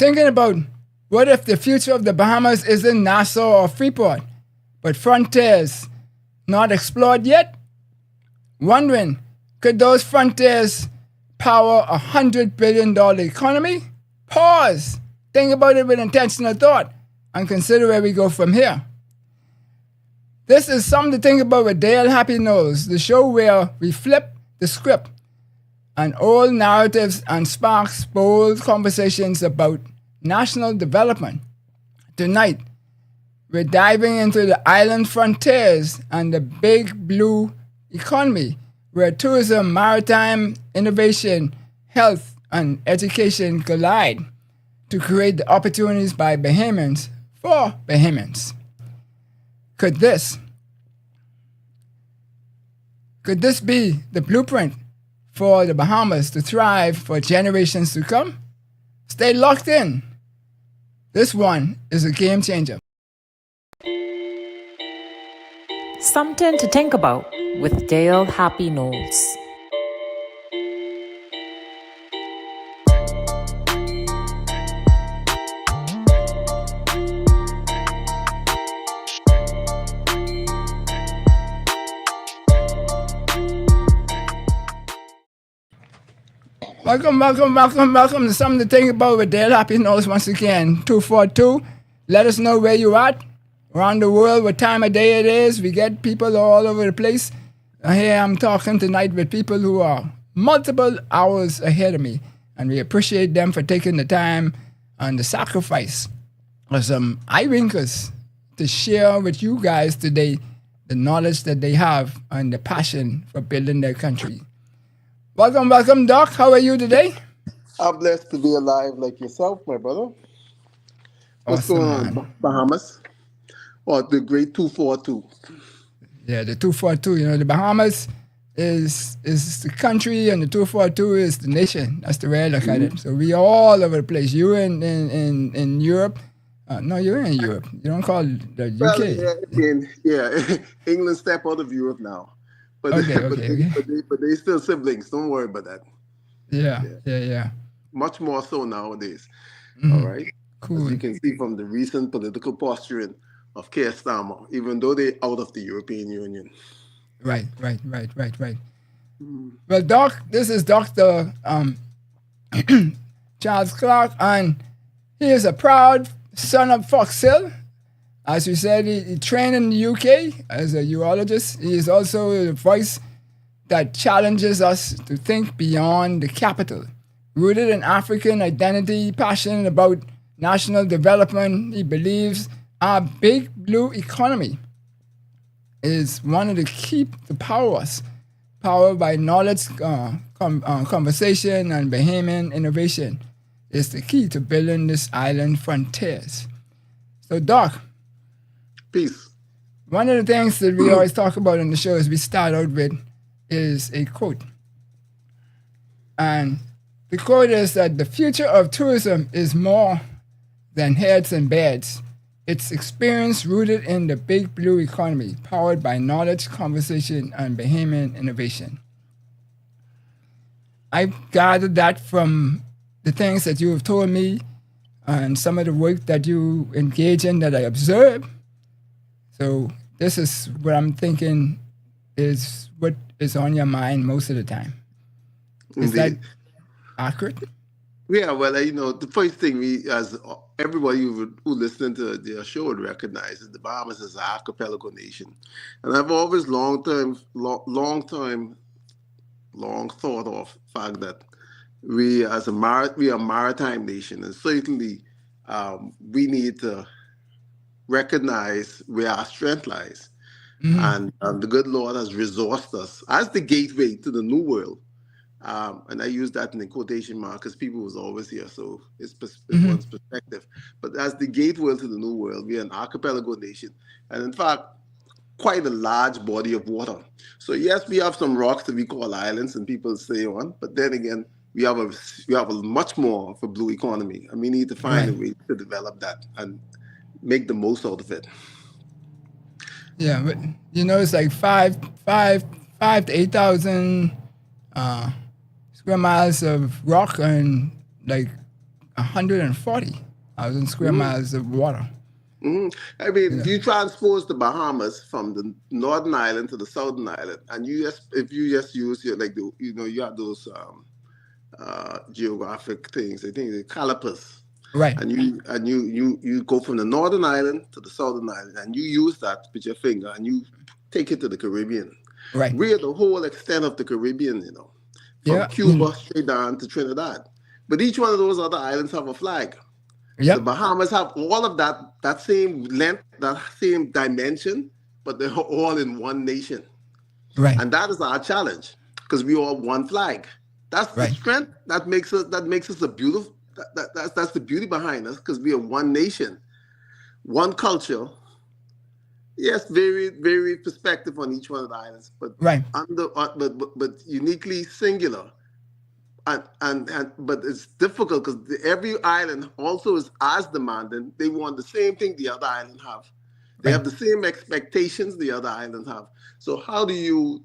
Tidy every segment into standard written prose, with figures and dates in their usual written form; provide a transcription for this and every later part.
Thinking about what if the future of the Bahamas is in Nassau or Freeport, but frontiers not explored yet? Wondering, could those frontiers power $100 billion economy? Pause. Think about it with intentional thought and consider where we go from here. This is something to think about with Dale Happy Knowles, the show where we flip the script on old narratives and sparks bold conversations about national development. Tonight, we're diving into the island frontiers and the big blue economy, where tourism, maritime, innovation, health, and education collide to create the opportunities by Bahamians for Bahamians. Could this be the blueprint for the Bahamas to thrive for generations to come? Stay locked in. This one is a game changer. SumTin Ta Tink Abou with Dale Happy Knowles. Welcome to Something to Think About with Dale Happy Knowles once again. 242. Let us know where you're at around the world, what time of day it is. We get people all over the place. Here I'm talking tonight with people who are multiple hours ahead of me, and we appreciate them for taking the time and the sacrifice of some eye winkers to share with you guys today the knowledge that they have and the passion for building their country. Welcome, Doc. How are you today? I'm blessed to be alive like yourself, my brother. What's Awesome, going on, man. Bahamas? Or the great 242? Yeah, the 242. You know, the Bahamas is the country, and the 242 is the nation. That's the way I look at it. So we all over the place. You in Europe. No, you're in Europe. You don't call the UK. Yeah, England step out of Europe now. But, Okay. But they still siblings. Don't worry about that. Yeah. Much more so nowadays. Mm-hmm. All right. Cool. As you can see from the recent political posturing of Keir Starmer, even though they're out of the European Union. Right. Well, Doc, this is Dr. Charles Clarke, and he is a proud son of Fox Hill. As you said, he trained in the UK as a urologist. He is also the voice that challenges us to think beyond the capital. Rooted in African identity, passionate about national development, he believes our big blue economy is one of the key to power us, powered by knowledge, conversation, and Bahamian innovation is the key to building this island frontiers. So, Doc, peace. One of the things that we always talk about on the show is we start out with is a quote. And the quote is that the future of tourism is more than heads and beds. It's experience rooted in the big blue economy, powered by knowledge, conversation, and Bahamian innovation. I've gathered that from the things that you have told me and some of the work that you engage in that I observe. So this is what I'm thinking is what is on your mind most of the time. Is that accurate? Yeah, well, the first thing as everybody who listened to their show would recognize is the Bahamas is an archipelago nation. And I've always long thought of the fact that we are a maritime nation, and certainly we need to recognize where our strength lies. Mm-hmm. And the good Lord has resourced us as the gateway to the new world. And I use that in the quotation mark because people was always here, so it's one's perspective. But as the gateway to the new world, we are an archipelago nation, and in fact, quite a large body of water. So yes, we have some rocks that we call islands, and people stay on. But then again, we have a much more of a blue economy, and we need to find a way to develop that and make the most out of it. Yeah, but it's like 5,000 to 8,000 square miles of rock and like 140,000 square miles of water. I mean, if you transpose the Bahamas from the northern island to the southern island, and if you just use you have those geographic things, I think the calipers, Right. and you go from the northern island to the southern island, and you use that with your finger, and you take it to the Caribbean. Right. We're the whole extent of the Caribbean, from Cuba straight down to Trinidad. But each one of those other islands have a flag. Yep. The Bahamas have all of that same length, that same dimension, but they're all in one nation. Right. And that is our challenge, because we all one flag. That's the strength that makes us a beautiful. That's the beauty behind us, because we are one nation, one culture. Yes, very, very perspective on each one of the islands, but but uniquely singular. But it's difficult because every island also is as demanding. They want the same thing the other island have. They have the same expectations the other islands have. So how do you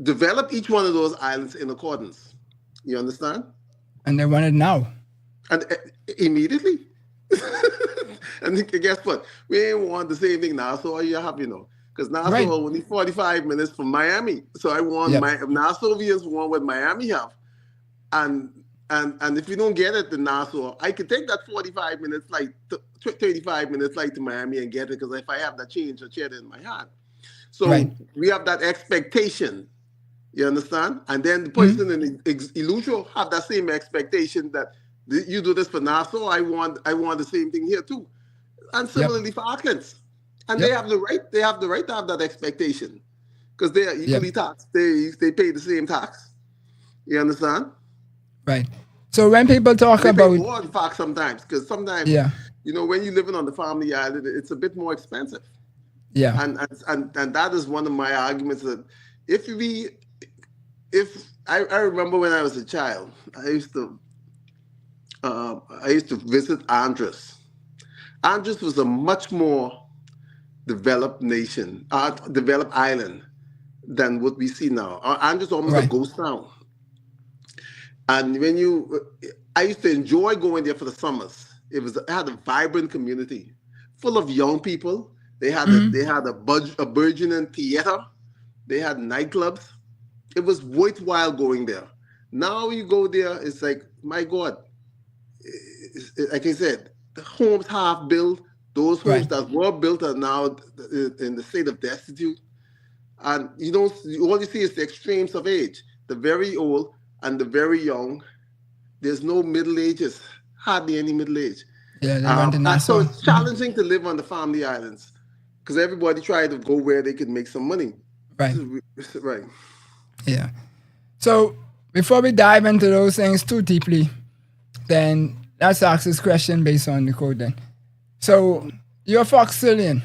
develop each one of those islands in accordance? You understand? And they want it now. And immediately. And guess what? We ain't want the same thing now. So all you have, because Nassau only 45 minutes from Miami. So I want Nassauians want what Miami have. And if you don't get it to Nassau, I could take that 45 minutes flight, 35 minutes flight to Miami and get it, because if I have that change or cheddar in my hand. So we have that expectation. You understand? And then the person in Illusion have that same expectation that you do this for Nassau, I want the same thing here too. And similarly for Auckland's. And they have the right to have that expectation, because they are equally taxed. They pay the same tax. You understand? Right. So when people talk about more, in fact, sometimes, because sometimes when you're living on the family island, it's a bit more expensive. Yeah. And that is one of my arguments, that I remember when I was a child, I used to visit Andros. Andros was a much more developed developed island than what we see now. Andros almost a ghost town. And I used to enjoy going there for the summers. It had a vibrant community, full of young people. They had a burgeoning theater. They had nightclubs. It was worthwhile going there. Now you go there, it's like, my God. Like I said, the homes half built. Those homes that were built are now in the state of destitute. And all you see is the extremes of age, the very old and the very young. There's no middle ages, hardly any middle age. Yeah, they went to Nassau. So it's challenging to live on the family islands, because everybody tried to go where they could make some money. Right. Right. Yeah. So before we dive into those things too deeply, then let's ask this question based on the code then. So you're Fox Hillian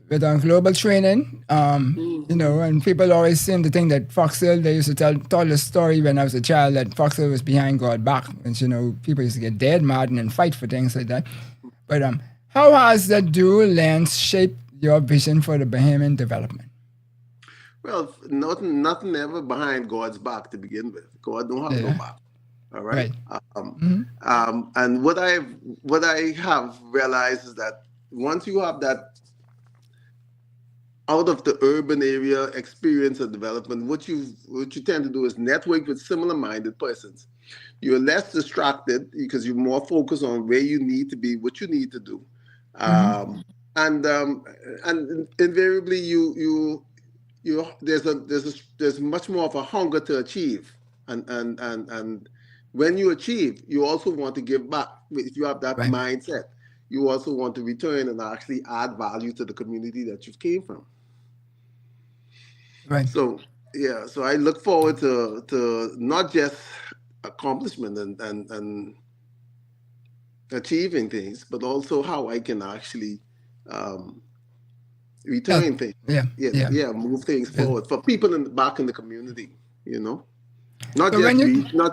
with global training, and people always seem to think that Fox Hill, they used to tell the story when I was a child that Fox Hill was behind God back. And, people used to get dead mad and fight for things like that. But how has that dual lens shaped your vision for the Bahamian development? Well, nothing ever behind God's back to begin with. God don't have no back. All right. And what I have realized is that once you have that out of the urban area experience of development, what you tend to do is network with similar minded persons. You're less distracted because you're more focused on where you need to be, what you need to do, and invariably there's much more of a hunger to achieve, and when you achieve, you also want to give back. If you have that mindset, you also want to return and actually add value to the community that you came from. Right. So I look forward to not just accomplishment and achieving things, but also how I can actually return things. Move things forward for people back in the community. Not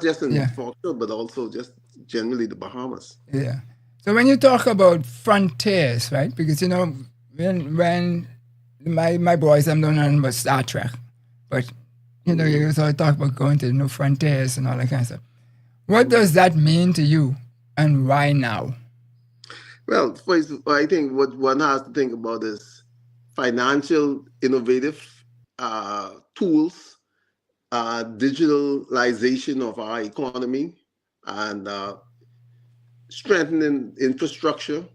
just in Fox Hill, but also just generally the Bahamas. Yeah. So when you talk about frontiers, right? Because when my boys, I'm don't know about Star Trek, but you also talk about going to new frontiers and all that kind of stuff. What does that mean to you, and why now? Well, first, I think what one has to think about is financial innovative tools, digitalization of our economy, and strengthening infrastructure,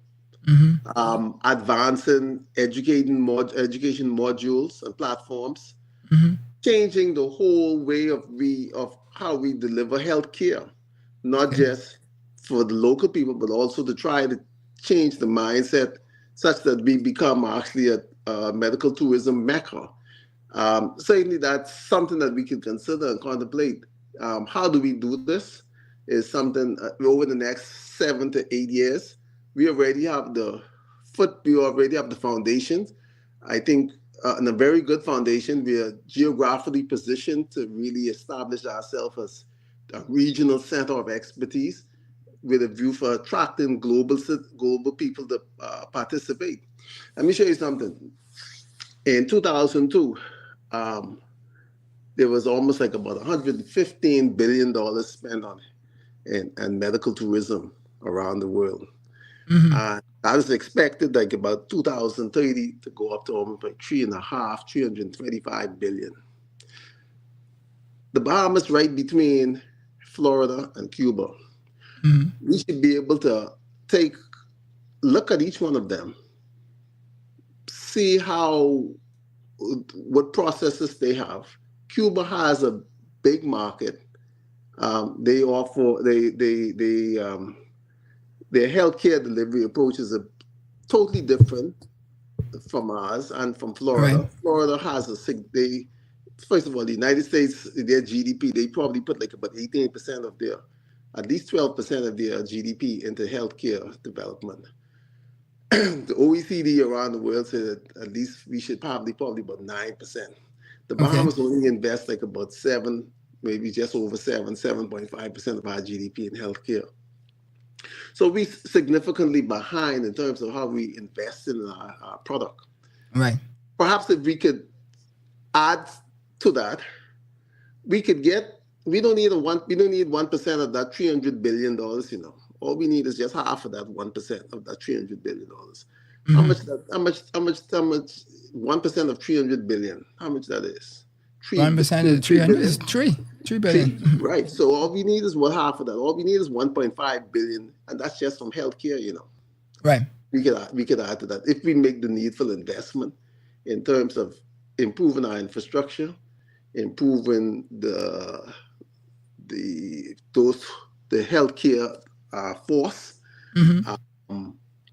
advancing education modules and platforms, changing the whole way of how we deliver healthcare, not just for the local people, but also to try to change the mindset such that we become actually a medical tourism mecca. Certainly, that's something that we can consider and contemplate. How do we do this? Is something over the next 7 to 8 years. We already have we already have the foundations. I think in a very good foundation. We are geographically positioned to really establish ourselves as a regional center of expertise with a view for attracting global people to participate. Let me show you something. In 2002, there was almost like about $115 billion spent on and medical tourism around the world. I was expected like about 2030 to go up to almost like 325 billion. The Bahamas right between Florida and Cuba. We should be able to look at each one of them, see what processes they have. Cuba has a big market. They offer their healthcare delivery approaches are totally different from ours and from Florida. Right. Florida has first of all, the United States, their GDP, they probably put like about 18% of at least 12% of their GDP into healthcare development. The OECD around the world said that at least we should probably about 9%. The Bahamas only invest like about 7, maybe just over 7.5% of our GDP in healthcare. So we're significantly behind in terms of how we invest in our product. Right. Perhaps if we could add to that, we don't need 1% of that $300 billion, All we need is just half of that 1% of that $300 billion. How much 1% of 300 billion, how much that is? 1% of 300 is 3 billion. Right. So all we need is half of that. All we need is 1.5 billion, and that's just from healthcare, Right. We could add to that if we make the needful investment in terms of improving our infrastructure, improving the healthcare force,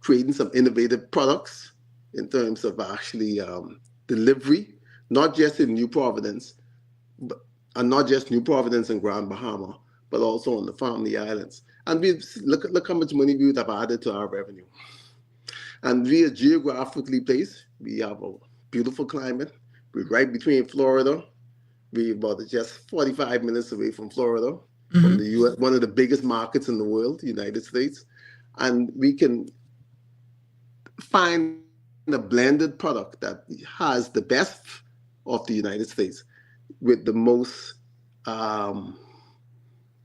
creating some innovative products in terms of actually delivery, not just in New Providence, and not just New Providence and Grand Bahama, but also on the Family Islands. And we look how much money we would have added to our revenue. And we are geographically placed. We have a beautiful climate. We're right between Florida. We're about just 45 minutes away from Florida, from the U.S., one of the biggest markets in the world, the United States. And we can find a blended product that has the best of the United States with the most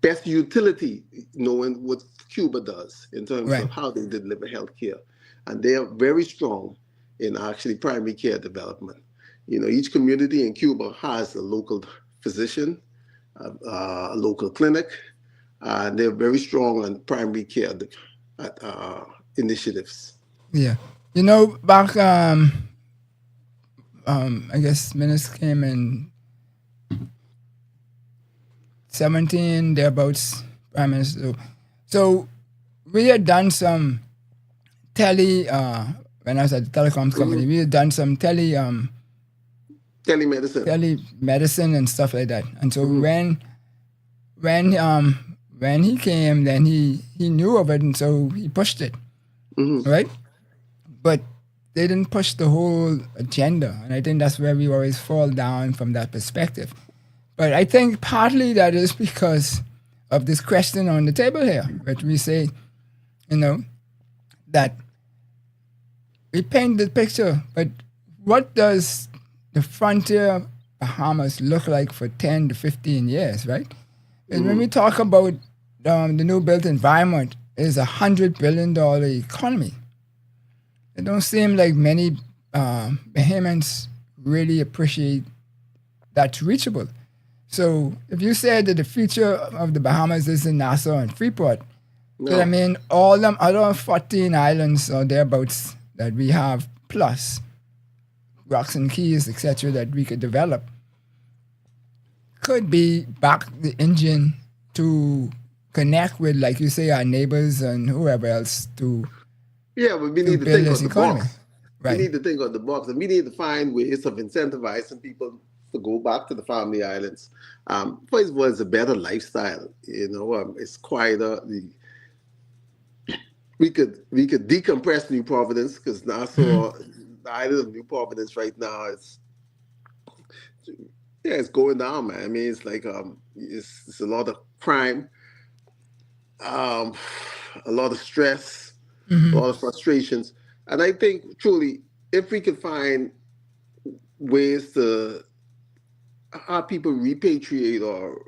best utility, knowing what Cuba does in terms of how they deliver healthcare. And they are very strong in actually primary care development. Each community in Cuba has a local physician, a local clinic, and they're very strong on primary care initiatives. Yeah. Back, I guess Minister came in 17, thereabouts, Prime Minister. So we had done some when I was at the telecoms company, we had done some telemedicine and stuff like that. And so when he came, then he knew of it, and so he pushed it, right? But they didn't push the whole agenda, and I think that's where we always fall down from that perspective. But I think partly that is because of this question on the table here, which we say, that we paint the picture, but what does the frontier Bahamas look like for 10 to 15 years, right? And when we talk about the new built environment is $100 billion economy. It don't seem like many Bahamians really appreciate that's reachable. So if you said that the future of the Bahamas is in Nassau and Freeport, No. I mean all them other 14 islands or thereabouts that we have plus rocks and keys, etc., that we could develop could be back the engine to connect with, like you say, our neighbors and whoever else to Yeah, but we need to build think this of the economy. box. Right. We need to think of the box, and we need to find ways of incentivizing people to go back to the family islands. First of all, it's a better lifestyle. It's quieter. We could decompress New Providence, because Nassau, the island of New Providence right now, it's going down, man. I mean, it's like it's a lot of crime, a lot of stress, a lot of frustrations. And I think truly, if we could find ways to have people repatriate or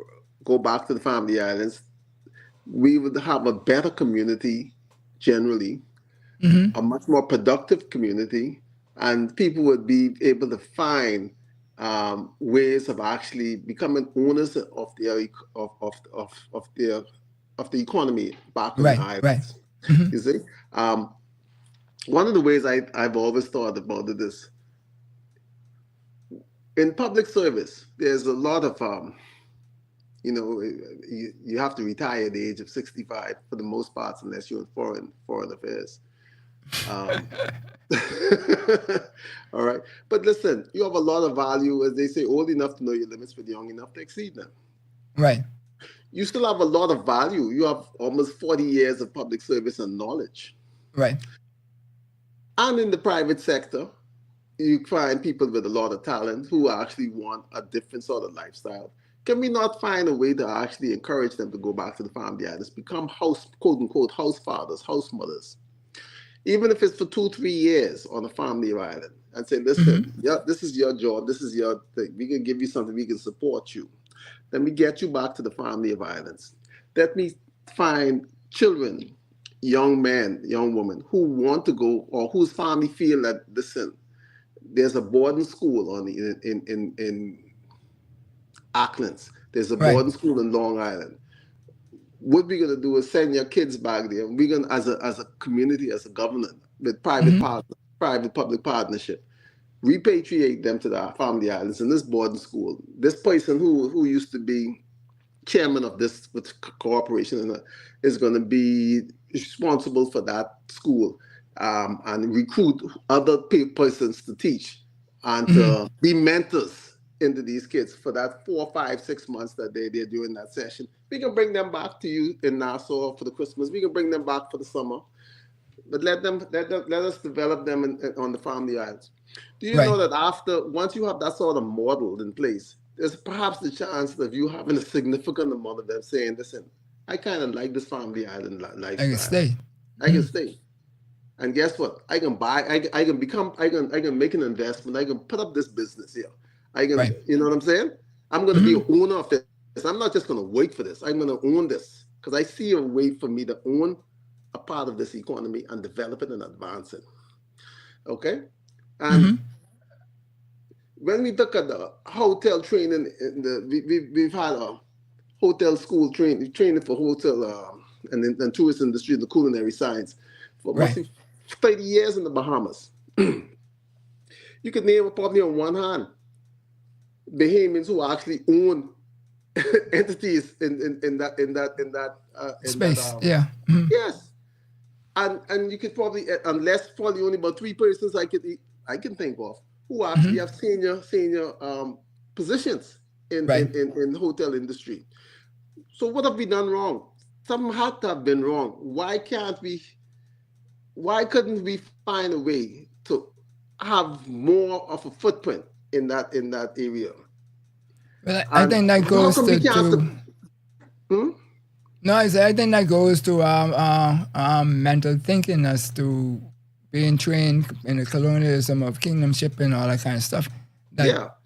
go back to the family islands, we would have a better community generally, a much more productive community, and people would be able to find ways of actually becoming owners of their of the economy back on the islands. Right. You see, one of the ways I've always thought about it is in public service. There's a lot of you have to retire at the age of 65 for the most part, unless you're in foreign affairs. All right, but listen, you have a lot of value, as they say, old enough to know your limits, but young enough to exceed them. Right. You still have a lot of value. You have almost 40 years of public service and knowledge. Right. And in the private sector, you find people with a lot of talent who actually want a different sort of lifestyle. Can we not find a way to actually encourage them to go back to the family islands, become quote unquote house fathers, house mothers, even if it's for 2-3 years on a family island, and say, listen, yeah, this is your job, this is your thing. We can give you something, we can support you. Then we get you back to the family of islands. Let me find children, young men, young women who want to go, or whose family feel that, listen, there's a boarding school in Auckland. There's a boarding school in Long Island. What we're gonna do is send your kids back there. We're gonna, as a community, as a government, with private-public partnership, repatriate them to the family islands in this boarding school. This person who used to be chairman of this corporation is going to be responsible for that school, and recruit other persons to teach and to be mentors into these kids for that 4, 5, 6 months that they're doing that session. We can bring them back to you in Nassau for the Christmas. We can bring them back for the summer, but let us develop them on the family islands. Do you know that once you have that sort of model in place, there's perhaps the chance of you having a significant amount of them saying, listen, I kind of like this family island lifestyle. I can stay. I can stay. And guess what? I can can make an investment. I can put up this business here. I can, you know what I'm saying? I'm going to be an owner of this. I'm not just going to wait for this. I'm going to own this, because I see a way for me to own a part of this economy and develop it and advance it. Okay? And when we look at the hotel training, we've had a hotel school training for hotel and tourist industry in the culinary science for roughly 30 years in the Bahamas. You could name probably on one hand Bahamians who actually own entities in that space. Yes, and you could probably, unless probably only about 3 persons I can think of who actually have senior positions in the hotel industry. So what have we done wrong? Something had to have been wrong. Why couldn't we find a way to have more of a footprint in that area? Well, I think that goes I think that goes to our mental thinking as to being trained in the colonialism of kingdomship and all that kind of stuff.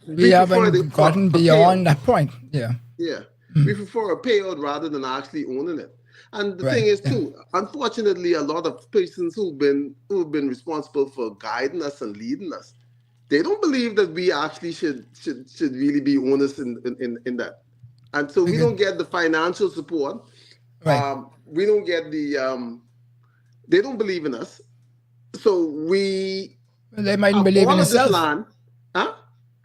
We haven't gotten beyond that point. We prefer a payout rather than actually owning it. And the Right. thing is Yeah. too, unfortunately, a lot of persons who've been responsible for guiding us and leading us, they don't believe that we actually should really be owners in that. And so we Because, don't get the financial support. right. We don't get the they don't believe in us. So we Well, they mightn't have believe in all of this themselves. land. Huh?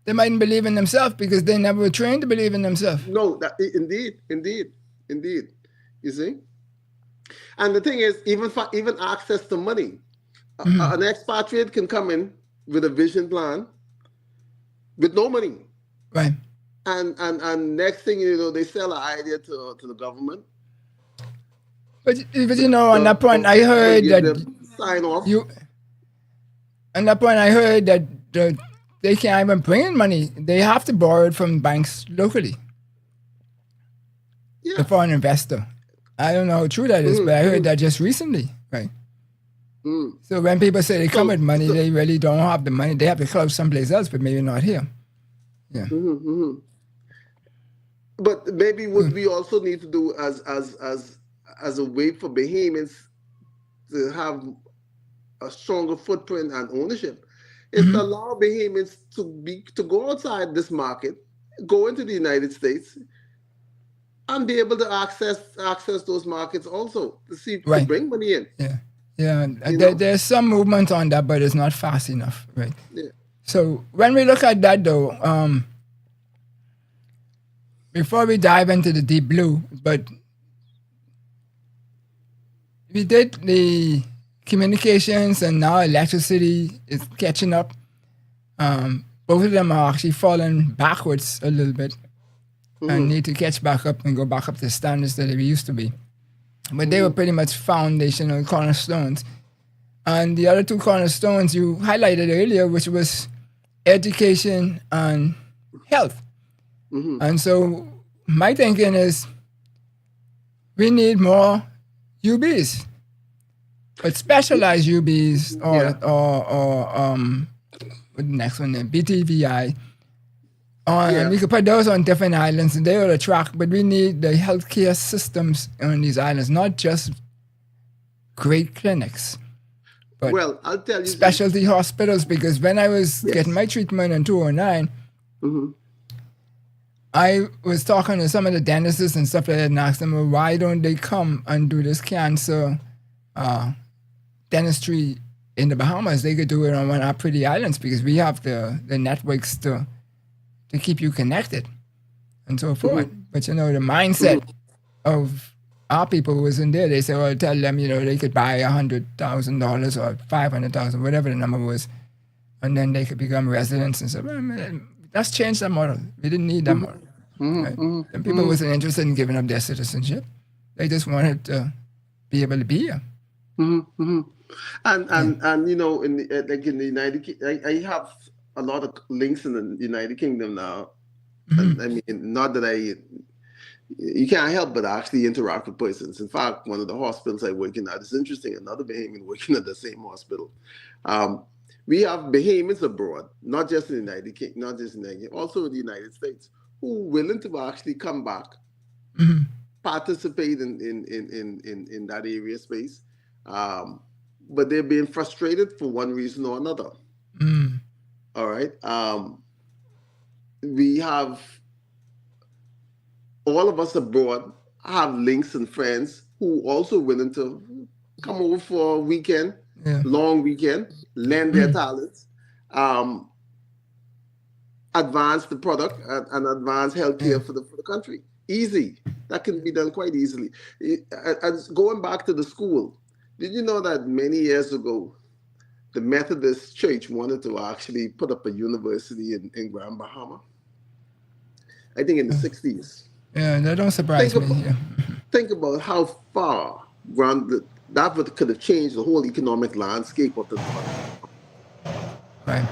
They mightn't believe in themselves because they never were trained to believe in themselves. No, indeed. You see? And the thing is, even access to money. An expatriate can come in with a vision plan with no money. Right. And next thing you know, they sell an idea to the government. But you know, on that point, I heard that sign off. On that point, I heard that they can't even bring in money. They have to borrow it from banks locally. Yeah. The foreign investor. I don't know how true that is, but I heard that just recently. Right. So when people say they come with money, they really don't have the money. They have to close someplace else, but maybe not here. Yeah. But maybe what we also need to do as a way for Bahamians to have a stronger footprint and ownership is to allow Bahamians to go outside this market, go into the United States, and be able to access those markets also to see to bring money in. Yeah. Yeah, there's some movement on that, but it's not fast enough, right? Yeah. So when we look at that, though, before we dive into the deep blue, but we did the communications and now electricity is catching up. Both of them are actually falling backwards a little bit and need to catch back up and go back up to standards that they used to be. But they were pretty much foundational cornerstones. And the other two cornerstones you highlighted earlier, which was education and health. And so my thinking is we need more UBs, but specialized UBs or what the next one then, BTVI. And we could put those on different islands and they will attract, but we need the healthcare systems on these islands, not just great clinics, but I'll tell you specialty hospitals. Because when I was getting my treatment in 2009, I was talking to some of the dentists and stuff like that and asked them, well, why don't they come and do this cancer dentistry in the Bahamas? They could do it on one of our pretty islands because we have the networks to keep you connected and so forth. But, you know, the mindset of our people was in there. They said, well, tell them, you know, they could buy $100,000 or $500,000, whatever the number was, and then they could become residents and stuff. Well, man, let's change that model. We didn't need that model. Right? And people wasn't interested in giving up their citizenship. They just wanted to be able to be here. And you know, in the United Kingdom, I have a lot of links in the United Kingdom now. And, I mean, not that you can't help but actually interact with persons. In fact, one of the hospitals I work in, is interesting, another Bahamian working at the same hospital. We have Bahamians abroad, not just in the United Kingdom, also in the United States, who are willing to actually come back, participate in that area space. But they're being frustrated for one reason or another. All right. We have all of us abroad have links and friends who also willing to come over for a weekend, long weekend, lend their talents, advance the product and advance healthcare for the country. Easy. That can be done quite easily. As going back to the school, did you know that many years ago, the Methodist Church wanted to actually put up a university in Grand Bahama? I think in the 60s. Yeah, that don't surprise me. Think about how far that could have changed the whole economic landscape of the country. Right.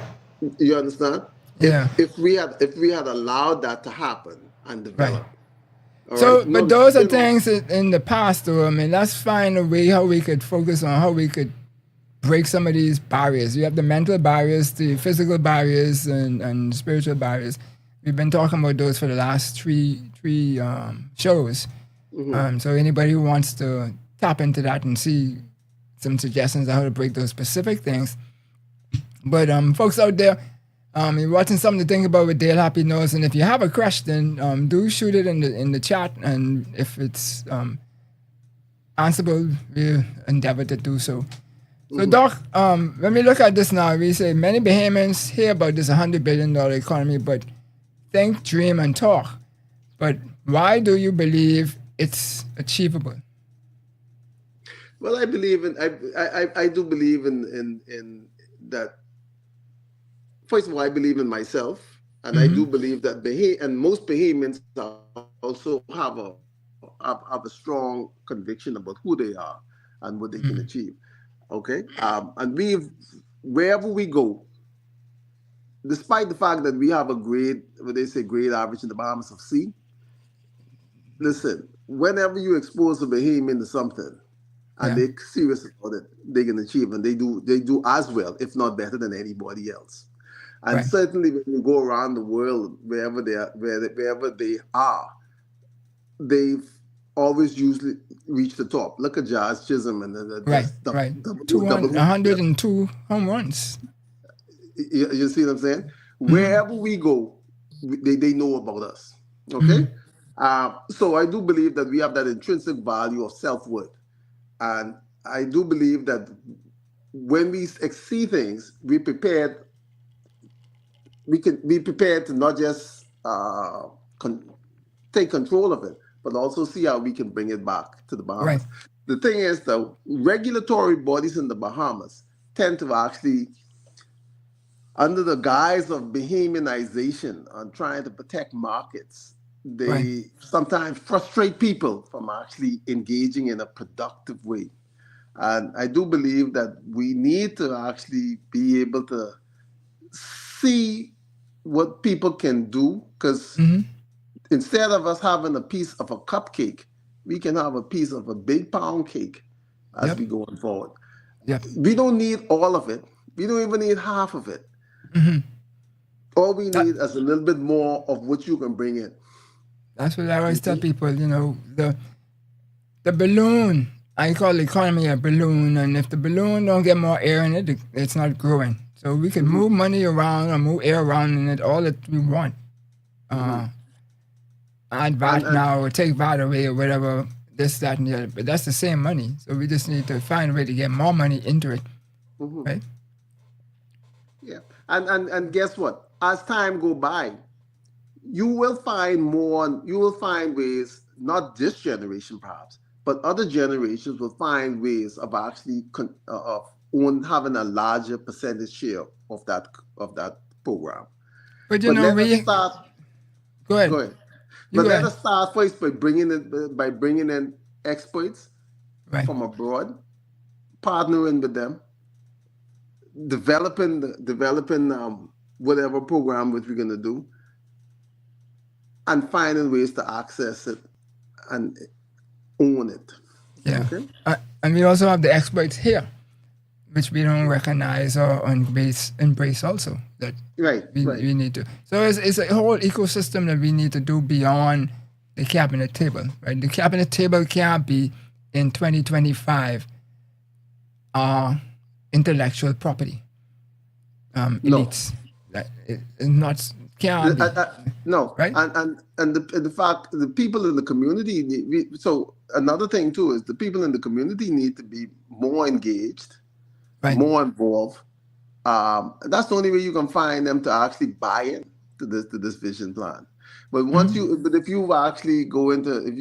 You understand? Yeah. If we had allowed that to happen and develop. Right. So, but those are things in the past, though. I mean, let's find a way how we could focus on how we could break some of these barriers. You have the mental barriers, the physical barriers, and spiritual barriers. We've been talking about those for the last three shows. So anybody who wants to tap into that and see some suggestions on how to break those specific things. But folks out there, you're watching Something to Think About with Dale Happy Knowles, and if you have a question, do shoot it in the chat, and if it's answerable, we'll endeavor to do so. So, Doc, when we look at this now, we say many Bahamians hear about this $100 billion economy, but think, dream, and talk. But why do you believe it's achievable? Well, I believe in I do believe in that. First of all, I believe in myself, and I do believe that most Bahamians also have a strong conviction about who they are and what they can achieve. Okay, and wherever we go, despite the fact that we have a grade average in the Bahamas of C. Listen, whenever you expose a Bahamian to something, and they're serious about it, they can achieve, and they do as well, if not better than anybody else. And certainly, when you go around the world, wherever they are, they've always usually reached the top. Look at Jazz Chisholm and the 102 home runs. You see what I'm saying? Wherever we go, they know about us. Okay, so I do believe that we have that intrinsic value of self-worth, and I do believe that when we see things, we can be prepared to not just take control of it, but also see how we can bring it back to the Bahamas. The thing is, the regulatory bodies in the Bahamas tend to actually, under the guise of Bahamianization and trying to protect markets, they sometimes frustrate people from actually engaging in a productive way. And I do believe that we need to actually be able to see what people can do, because instead of us having a piece of a cupcake, we can have a piece of a big pound cake as we go on forward. We don't need all of it. We don't even need half of it. All we need is a little bit more of what you can bring in. That's what I always tell people, the balloon, I call the economy a balloon, and if the balloon don't get more air in it, it's not growing. So we can move money around or move air around in it all that we want. Add VAT now or take VAT away or whatever, this, that, and the other. But that's the same money. So we just need to find a way to get more money into it. Right? Yeah. And guess what? As time go by, you will find ways, not this generation perhaps, but other generations will find ways of actually having a larger percentage share of that program. But let us start. Go ahead. Let us start first by bringing in experts from abroad, partnering with them, developing whatever program which we're going to do, and finding ways to access it and own it. Yeah. Okay? And we also have the experts here, which we don't recognize or embrace also. That we need to. So it's a whole ecosystem that we need to do beyond the cabinet table. Right? The cabinet table can't be in 2025 intellectual property. Elites. That it not can't be. No. Right? And the fact the people in the community so another thing too is the people in the community need to be more engaged. More involved. That's the only way you can find them to actually buy in to this vision plan. But if you actually go into, if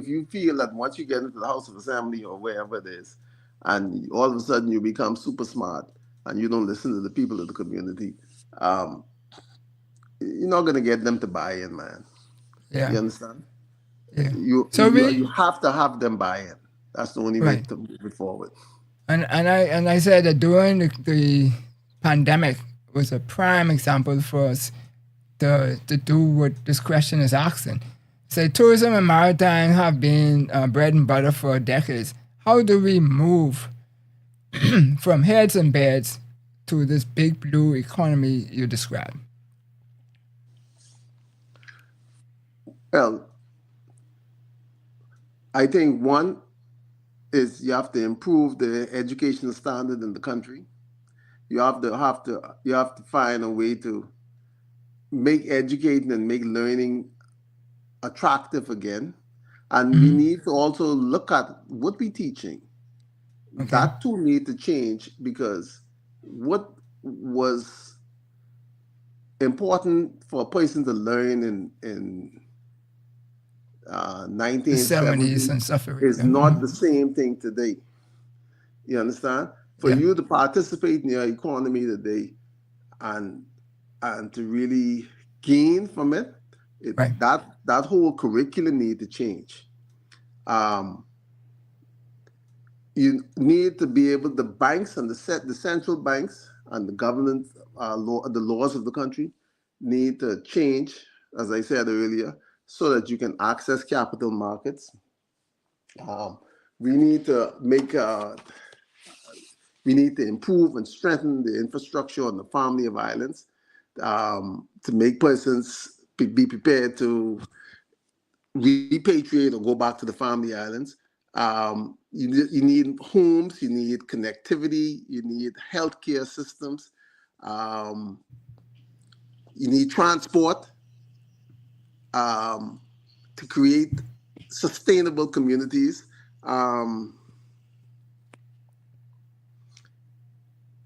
you feel that once you get into the House of Assembly or wherever it is, and all of a sudden you become super smart and you don't listen to the people of the community, you're not going to get them to buy in, man. Yeah. You understand? Yeah. You have to have them buy in. That's the only way to move it forward. And I said that during the pandemic was a prime example for us to do what this question is asking. Say tourism and maritime have been bread and butter for decades. How do we move from heads and beds to this big blue economy you described? Well, I think one is you have to improve the educational standard in the country. You have to find a way to make educating and make learning attractive again. And we Mm-hmm. need to also look at what we're teaching. Okay. That too need to change because what was important for a person to learn in The 70s 1970 and stuff. is Yeah. not the same thing today. You understand? For Yeah. you to participate in your economy today and to really gain from it, Right. that whole curriculum need to change. Um, you need to be able, the banks and the central banks and the government the laws of the country need to change, as I said earlier, so that you can access capital markets. Um, we need to make we need to improve and strengthen the infrastructure on the family of islands to make persons be prepared to repatriate or go back to the family islands. You need homes, you need connectivity, you need healthcare systems, um, you need transport um, to create sustainable communities. Um,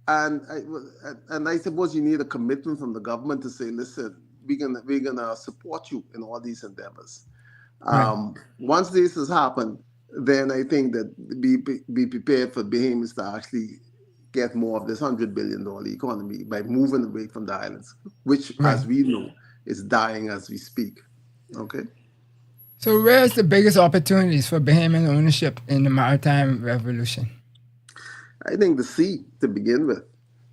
and I suppose you need a commitment from the government to say, listen, we're gonna support you in all these endeavors. Right. Once this has happened, then I think that be prepared for Bahamians to actually get more of this $100 billion economy by moving away from the islands, which, Right. as we know, is dying as we speak. Okay. So where's the biggest opportunities for Bahamian ownership in the maritime revolution? I think the sea to begin with.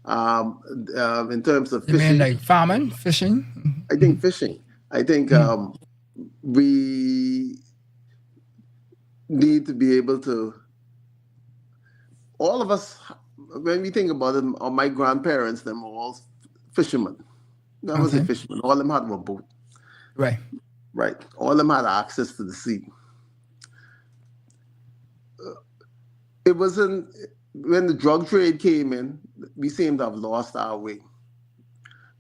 In terms of You mean fishing, like farming, fishing? I think fishing. I think Mhm. we need to be able to, all of us, when we think about it, my grandparents, them were all fishermen. I would say Okay. fishermen. All of them had a boat, Right. right? All of them had access to the sea. It wasn't, when the drug trade came in, we seem to have lost our way.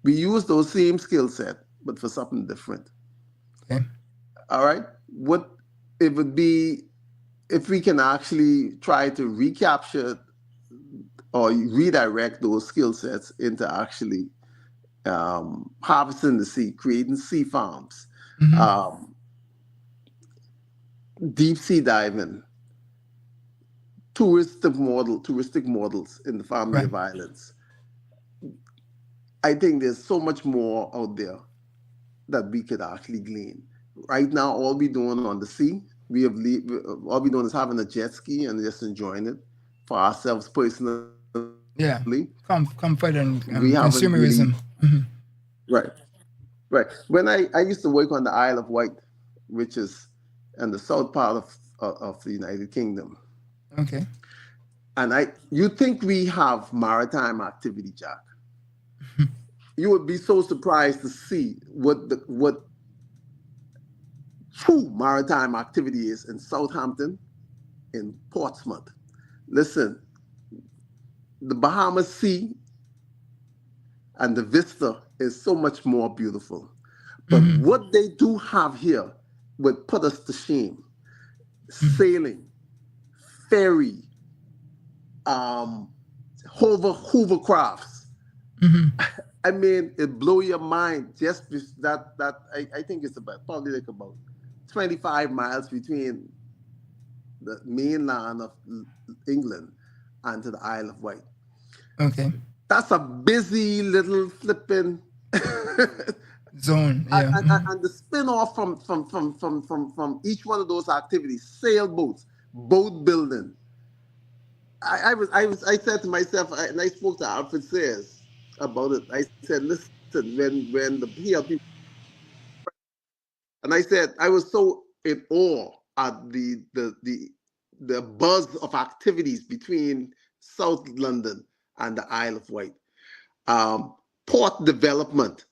We used those same skill set, but for something different. Okay. All right? What it would be if we can actually try to recapture or redirect those skill sets into actually harvesting the sea, creating sea farms, Mm-hmm. um, deep sea diving, touristic models in the family Right. of islands. I think there's so much more out there that we could actually glean. Right now, all we're doing on the sea, all we're doing is having a jet ski and just enjoying it for ourselves personally. Yeah. Comfort We and haven't really, consumerism. Mm-hmm. right, right. When I used to work on the Isle of Wight, which is in the south part of the United Kingdom, Okay. and you think we have maritime activity, Jack? You would be so surprised to see what true maritime activity is in Southampton, in Portsmouth. Listen, the Bahamas Sea and the vista is so much more beautiful. But Mm-hmm. what they do have here would put us to shame. Mm-hmm. Sailing, ferry, um, hovercrafts. Mm-hmm. I mean, it blow your mind. Just I think it's probably like about 25 miles between the mainland of England and to the Isle of Wight. Okay. That's a busy little flipping Zone. Yeah. Mm-hmm. and the spin-off from each one of those activities, sailboats, boat building. I said to myself, and I spoke to Alfred Sayers about it. I said, listen, when the PLP, and I said I was so in awe at the buzz of activities between South London and the Isle of Wight. Port development,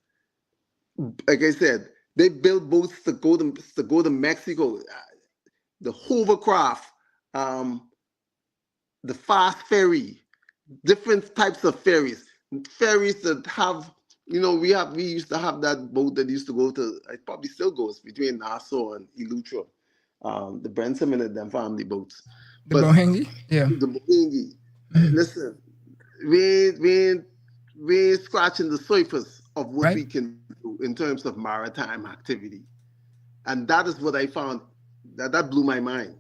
like I said, they build boats to go to Mexico. the hovercraft, the fast ferry, different types of ferries that have, we used to have that boat that used to go to, it probably still goes between Nassau and Eleuthera, the Branson and them family boats. The Bohingi? Yeah. The Bohingi. Listen, we ain't scratching the surface of what we can do in terms of maritime activity. And that is what I found, that blew my mind.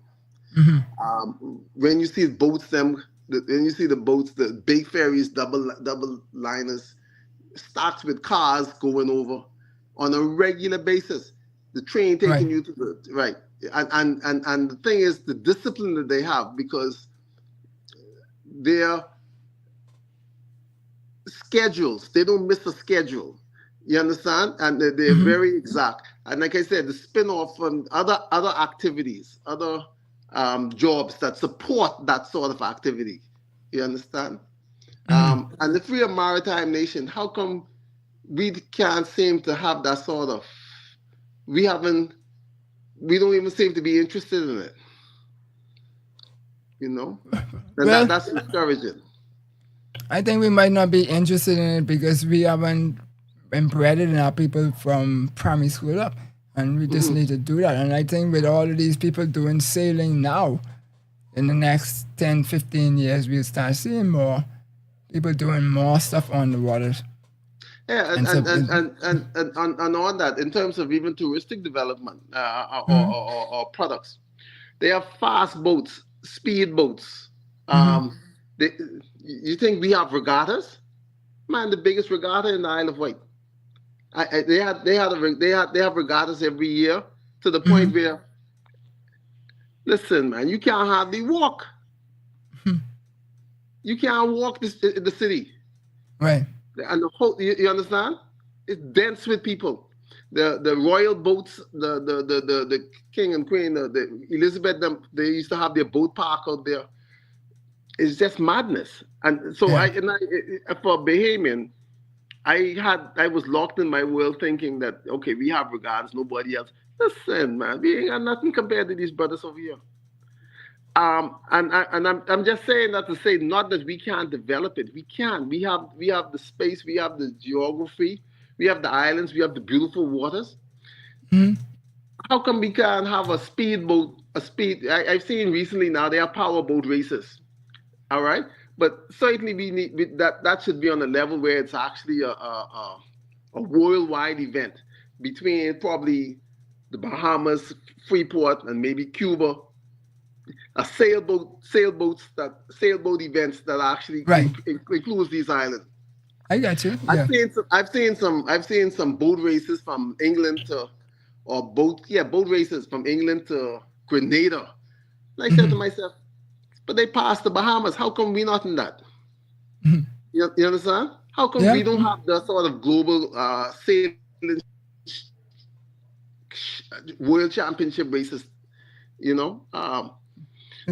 When you see boats, when you see the boats, the big ferries, double liners, stocked with cars going over on a regular basis. The train taking you to the and the thing is the discipline that they have, because their schedules, they don't miss a schedule. You understand? And they're very exact. And like I said, the spin-off from other activities, other jobs that support that sort of activity. You understand? And if we're a maritime nation, how come we can't seem to have that sort of, we don't even seem to be interested in it. And that's discouraging. I think we might not be interested in it because we haven't bred it in our people from primary school up. And we just need to do that. And I think with all of these people doing sailing now, in the next 10, 15 years, we'll start seeing more people doing more stuff on the waters. Yeah, and on that, in terms of even touristic development or products, they have fast boats, speed boats. You think we have regattas? Man, the biggest regatta in the Isle of Wight. They have regattas every year to the point where, listen, man, you can't hardly walk. You can't walk the city. Right. And the whole, you understand? It's dense with people. The royal boats, the king and queen, the Elizabeth, they used to have their boat park out there. It's just madness. And so for Bahamian, I was locked in my world thinking that, okay, we have regards, nobody else. Listen, man, we ain't got nothing compared to these brothers over here. And I'm just saying that to say not that we can't develop it. We can. We have the space, we have the geography, we have the islands, we have the beautiful waters. How come we can't have a speedboat? I've seen recently now they have powerboat races. All right, but certainly we need that should be on a level where it's actually a worldwide event between probably the Bahamas, Freeport, and maybe Cuba. A sailboat events that actually includes these islands. I got you. Yeah. I've seen some boat races from England boat races from England to Grenada. And I said to myself, but they passed the Bahamas. How come we not in that? You understand? How come we don't have the sort of global sailing world championship races?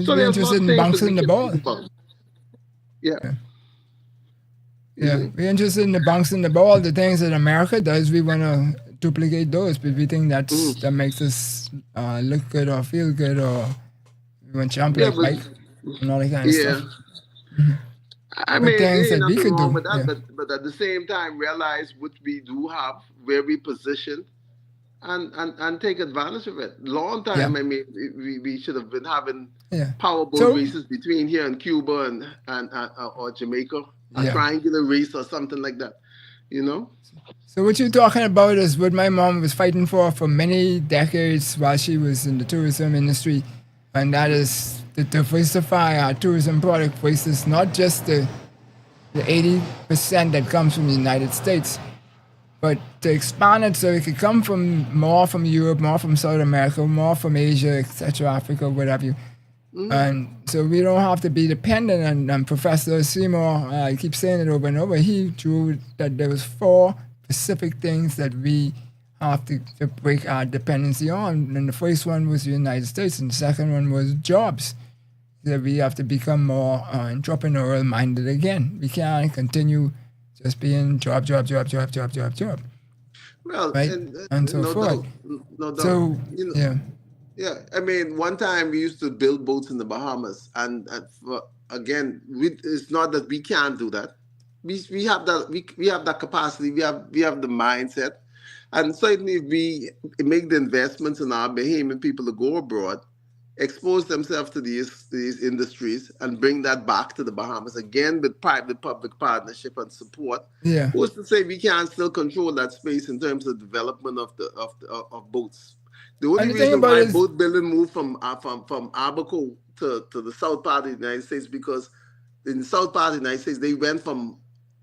So they're interested in bouncing the ball. Yeah. We're interested in the bouncing the ball. The things that America does, we want to duplicate those, but we think that makes us look good or feel good, or we want to jump like Mike and all that kind of stuff. I mean, things that we could do with that, but at the same time, realize what we do have, where we position, and take advantage of it. Long time, I mean, we should have been having powerboat races between here and Cuba or Jamaica, a triangular race or something like that, So what you're talking about is what my mom was fighting for many decades while she was in the tourism industry, and that is to diversify our tourism product versus not just the 80% that comes from the United States, but to expand it so it could come more from Europe, more from South America, more from Asia, etc., Africa, whatever. And so we don't have to be dependent on Professor Seymour. I keep saying it over and over. He drew that there was 4 specific things that we have to break our dependency on. And the first one was the United States, and the second one was jobs. That we have to become more entrepreneurial minded again. We can't continue just being job. Well, right? And so forth. No doubt. So, Yeah, I mean, one time we used to build boats in the Bahamas, and again, it's not that we can't do that. We have that we have that capacity. We have the mindset, and certainly if we make the investments in our Bahamian people to go abroad, expose themselves to these industries, and bring that back to the Bahamas again with private public partnership and support. Yeah. Who's to say we can't still control that space in terms of development of boats? The only And the thing reason about why it is, boat building moved from Abaco to the south part of the United States, because in the south part of the United States they went from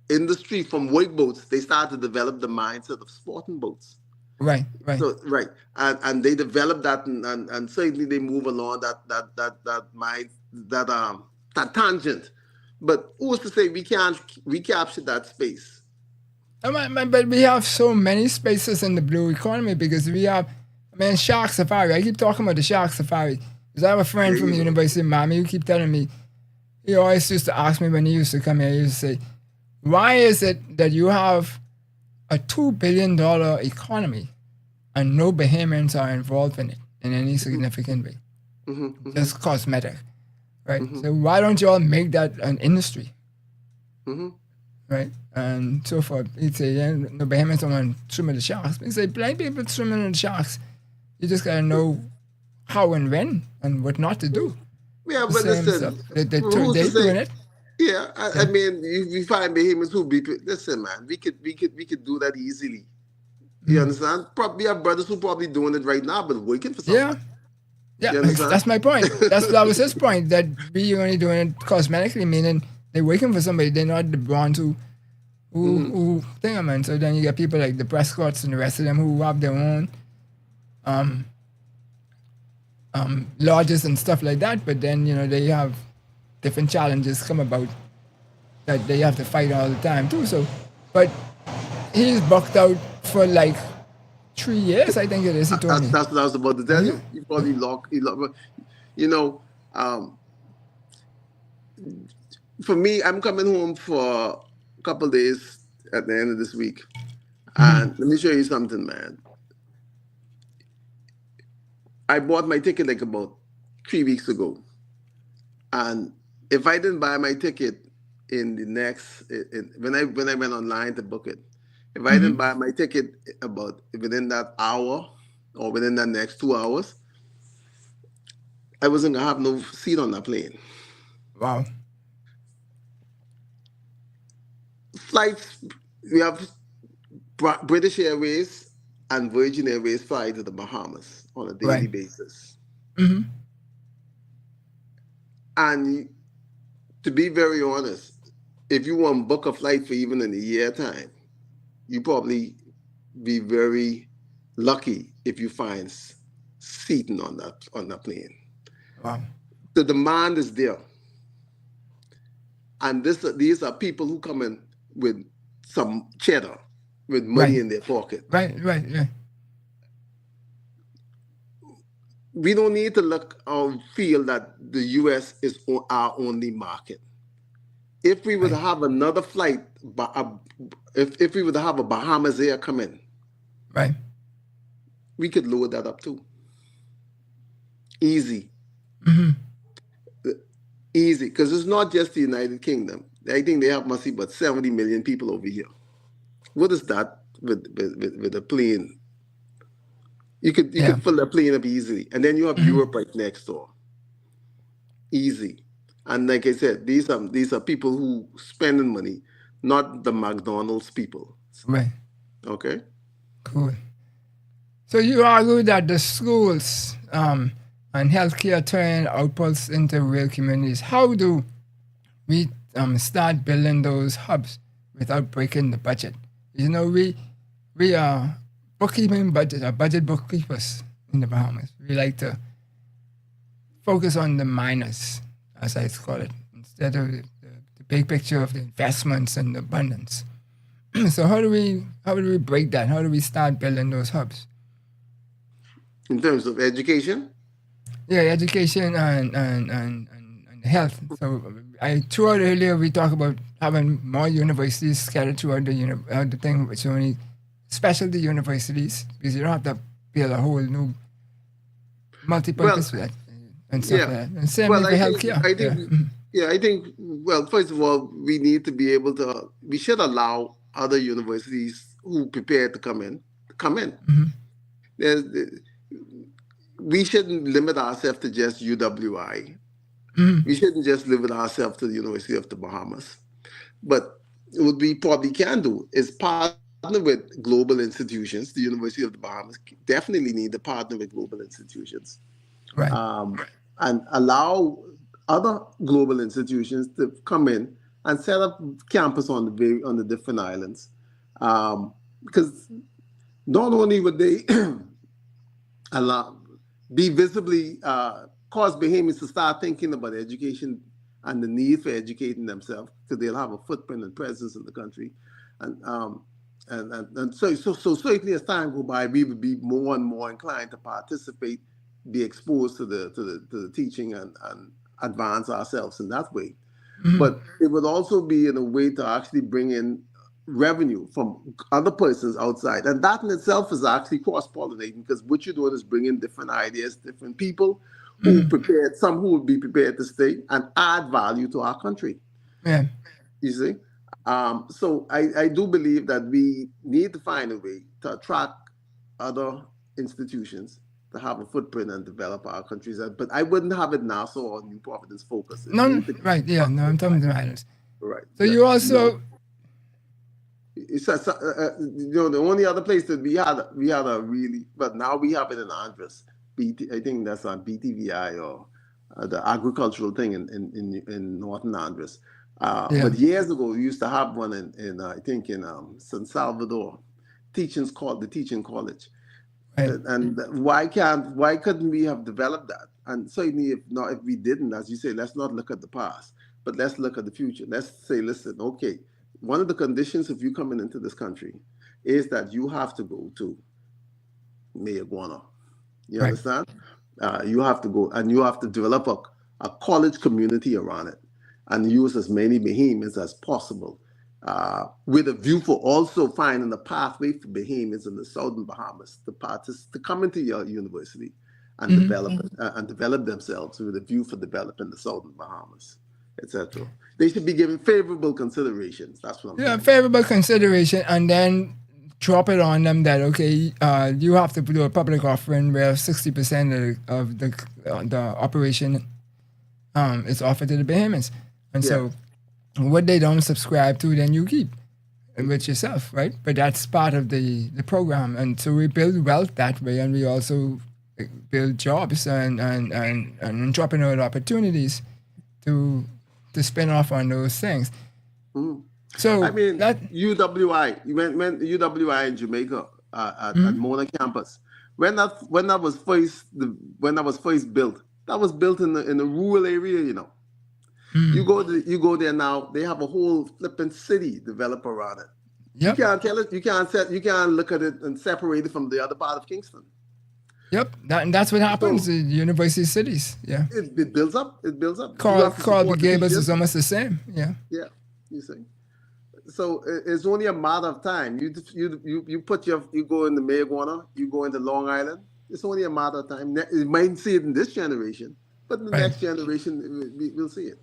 industry, from work boats, they started to develop the mindset of sporting boats. right, right. So right, and they develop that, and certainly they move along that mind, that tangent. But who's to say we can't recapture that space? But we have so many spaces in the blue economy because we have, I mean, Shark Safari. I keep talking about the Shark Safari because I have a friend There from you the go. University of Miami who keep telling me, he always used to ask me when he used to come here, he used to say, why is it that you have a $2 billion economy and no Bahamians are involved in it in any significant way? Mm-hmm, Just cosmetic, right? mm-hmm, So why don't you all make that an industry, mm-hmm. right? And so forth. He'd say, yeah, no Bahamians don't want to swim with the sharks. He'd say, blind people swimming with the sharks. You just gotta know how and when and what not to do. Yeah, The but same stuff. listen, who's to They say? doing it. Yeah, I Yeah. mean, we find Bahamians who be, listen, man. We could do that easily. You understand? Probably have brothers who probably doing it right now, but working for Yeah. somebody. Yeah, You understand? that's my point. That was his point, that we only doing it cosmetically, meaning they're working for somebody. They're not the ones who thing them. And so then you get people like the Prescotts and the rest of them who have their own lodges and stuff like that. But then they have different challenges come about that they have to fight all the time too. So, but he's booked out for like 3 years, I think it is. He told me. That's what I was about to tell Yeah. you. You probably you know, for me, I'm coming home for a couple of days at the end of this week. And let me show you something, man. I bought my ticket like about 3 weeks ago. And if I didn't buy my ticket in the next, when I went online to book it, if I didn't buy my ticket about within that hour or within that next 2 hours, I wasn't gonna have no seat on that plane. Wow. Flights, we have British Airways and Virgin Airways fly to the Bahamas on a daily Right. basis. Mm-hmm. And to be very honest, if you want to book a flight for even in a year time, you probably be very lucky if you find seating on that plane. Wow. The demand is there, and these are people who come in with some cheddar, with money Right. in their pocket. Right. Yeah. We don't need to look or feel that the U.S. is our only market. If we would have another flight, if we would have a Bahamas Air come in, Right. we could load that up too. Easy. Easy, because it's not just the United Kingdom. I think they have must be about 70 million people over here. What is that with a plane? You could fill the plane up easily, and then you have Europe right next door. Easy, and like I said, these are people who spending money, not the McDonald's people. Right. Okay. Cool. So you argue that the schools and healthcare turn outputs into real communities. How do we start building those hubs without breaking the budget? We are bookkeeping budget bookkeepers in the Bahamas. We like to focus on the minors, as I call it, instead of the big picture of the investments and the abundance. So how do we break that? How do we start building those hubs? In terms of education? Yeah, education and health. So throughout earlier we talked about having more universities scattered throughout the thing, which only specialty universities, because you don't have to build a whole new multi-purpose Well, and stuff like yeah. that. And same Well, with the healthcare. Yeah. I think, well, first of all, we need to be able to, we should allow other universities who prepare to come in, to come in. There's, we shouldn't limit ourselves to just UWI. We shouldn't just limit ourselves to the University of the Bahamas. But what we probably can do is partner with global institutions. The University of the Bahamas definitely need to partner with global institutions, Right. and allow other global institutions to come in and set up campus on the different islands, because not only would they allow be visibly cause Bahamians to start thinking about education and the need for educating themselves, because they'll have a footprint and presence in the country, and so certainly as time go by, we would be more and more inclined to participate, be exposed to the teaching, and advance ourselves in that way. But it would also be in a way to actually bring in revenue from other persons outside, and that in itself is actually cross-pollinating, because what you're doing is bringing different ideas, different people who prepared, some who would be prepared to stay and add value to our country. Yeah. You see, so I do believe that we need to find a way to attract other institutions to have a footprint and develop our countries. But I wouldn't have it Nassau or New Providence focus. No, right. Yeah. No, I'm talking to the islands. Right. So you also. The only other place that we had a really, but now we have it in Andros. I think that's on BTVI, or the agricultural thing in Northern Andros. But years ago, we used to have one in I think in San Salvador, the Teaching College. Right. And why couldn't we have developed that? And certainly, if we didn't, as you say, let's not look at the past, but let's look at the future. Let's say, listen, okay, one of the conditions of you coming into this country is that you have to go to Mayaguana. You understand? You have to go, and you have to develop a college community around it, and use as many Bahamians as possible, with a view for also finding a pathway for Bahamians in the southern Bahamas to come into your university and develop themselves with a view for developing the southern Bahamas, etc. They should be given favorable considerations. That's what I'm saying. Favorable consideration, and then drop it on them that, okay, you have to do a public offering where 60% of the operation is offered to the Bahamians. And so what they don't subscribe to, then you keep with yourself, right? But that's part of the program. And so we build wealth that way, and we also build jobs and entrepreneurial opportunities to spin off on those things. So I mean, UWI, when UWI in Jamaica at Mona campus, when that was first built, that was built in a rural area, you know. You go there now, they have a whole flipping city developed around it. Yep. You can't tell it, you can't look at it and separate it from the other part of Kingston. Yep, that's what happens in university cities. Yeah, it builds up. It builds up. Carl Gables is almost the same. Yeah. Yeah, you see. So it's only a matter of time. You go into Mayaguana, you go into Long Island. It's only a matter of time. You might see it in this generation, but in the next generation we'll see it.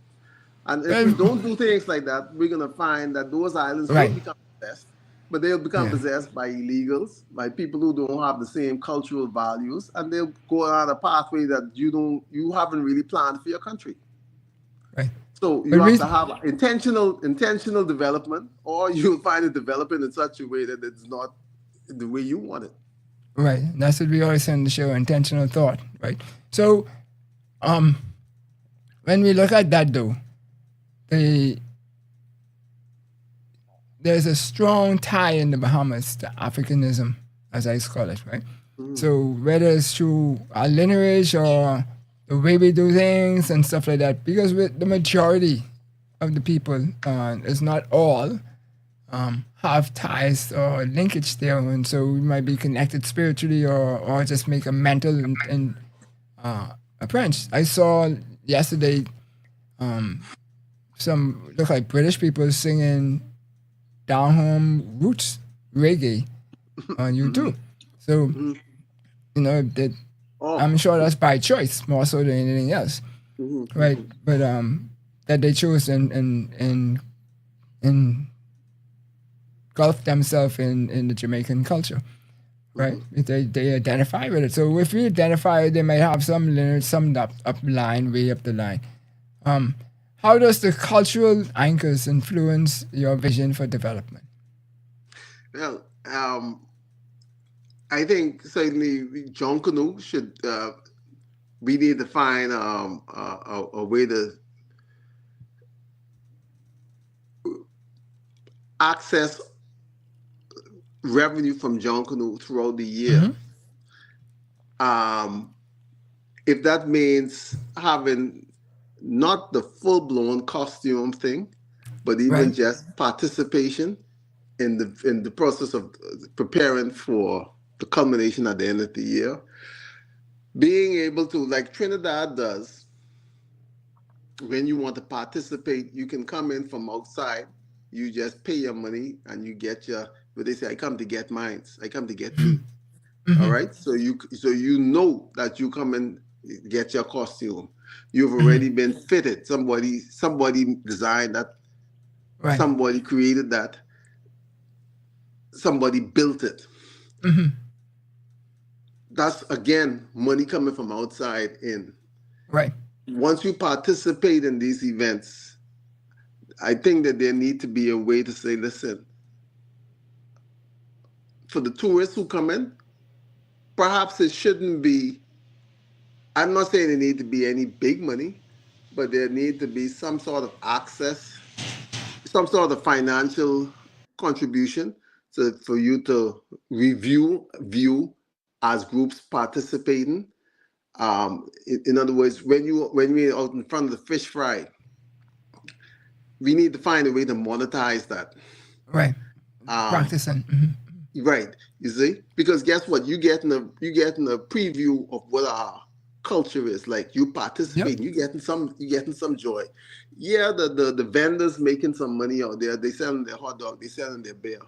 And if we don't do things like that, we're gonna find that those islands will become possessed, but they'll become possessed by illegals, by people who don't have the same cultural values, and they'll go on a pathway that you haven't really planned for your country. Right. So you have to have intentional development, or you'll find it developing in such a way that it's not the way you want it. Right. That's what we always say on the show, intentional thought, right? So when we look at that though, there's a strong tie in the Bahamas to Africanism, as I call it, right? So whether it's through our lineage or the way we do things and stuff like that, because the majority of the people, is not all, have ties or linkage there, and so we might be connected spiritually or just make a mental approach. I saw yesterday some look like British people singing down home roots reggae on YouTube. So you know that Oh. I'm sure that's by choice more so than anything else, right? But that they choose and engulf themselves in the Jamaican culture, right? They identify with it. So if we identify, they might have some lineage, some up line, way up the line. How does the cultural anchors influence your vision for development? Well, I think certainly John Canoe should. We need to find a way to access revenue from John Canoe throughout the year. If that means having not the full-blown costume thing, but even Right. just participation in the process of preparing for the culmination at the end of the year, being able to, like Trinidad does, when you want to participate, you can come in from outside. You just pay your money and you get your. But they say, "I come to get mines. I come to get me." All right. So you know that you come and get your costume. You've already been fitted. Somebody designed that. Right. Somebody created that. Somebody built it. That's again money coming from outside in. Right. Once you participate in these events, I think that there need to be a way to say, listen, for the tourists who come in, perhaps it shouldn't be, I'm not saying it need to be any big money, but there need to be some sort of access, some sort of financial contribution for you to view as groups participating. In other words, when we're out in front of the fish fry, we need to find a way to monetize that. Right. Practicing. Right. You see, because guess what? You getting a preview of what our culture is like. You participate. Yep. You getting some joy. Yeah, the vendors making some money out there. They selling their hot dog. They selling their beer.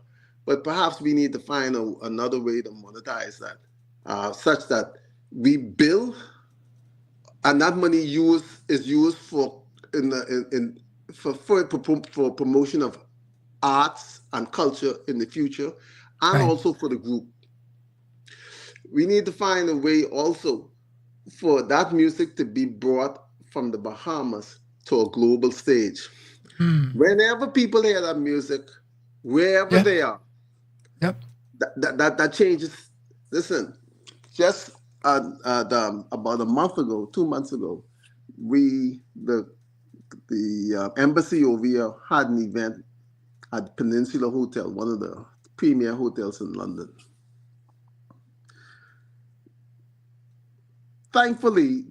But perhaps we need to find another way to monetize that, such that we bill, and that money is used for for promotion of arts and culture in the future, and Right. also for the group. We need to find a way also for that music to be brought from the Bahamas to a global stage. Whenever people hear that music, wherever Yeah. they are, Yep. that changes. Listen, just about a month ago, 2 months ago, the embassy over here had an event at Peninsula Hotel, one of the premier hotels in London. Thankfully,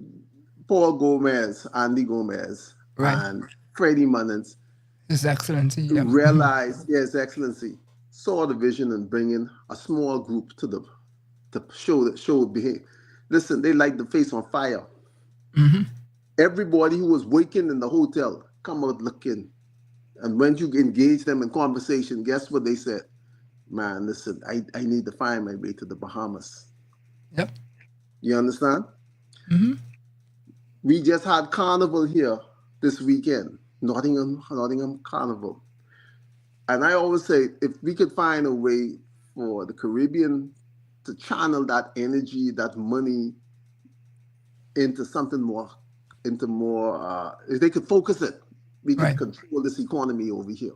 Paul Gomez, Andy Gomez, Right. and Freddie Munnins His Excellency. Yep. realized, His Excellency saw the vision in bringing a small group to show behave. Listen, they light the face on fire. Everybody who was working in the hotel come out looking. And when you engage them in conversation, guess what they said? Man, listen, I need to find my way to the Bahamas. Yep. You understand? We just had Carnival here this weekend, Nottingham Carnival. And I always say, if we could find a way for the Caribbean to channel that energy, that money into something more, if they could focus it, we could Right. control this economy over here.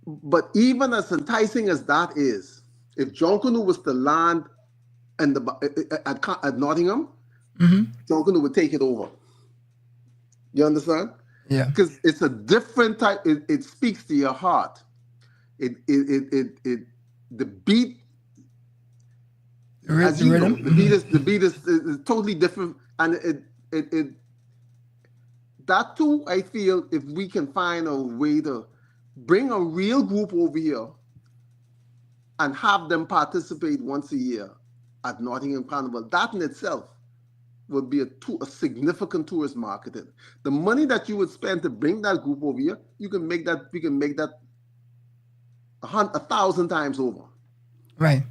But even as enticing as that is, if John Canoe was to land at Nottingham, John Canoe would take it over. You understand? Yeah. Because it's a different type. It speaks to your heart. The beat, as you know, the beat is totally different, and it that too. I feel if we can find a way to bring a real group over here and have them participate once a year at Nottingham Carnival, that in itself would be a significant tourist marketing. The money that you would spend to bring that group over here, we can make that 1,000 times over. Right.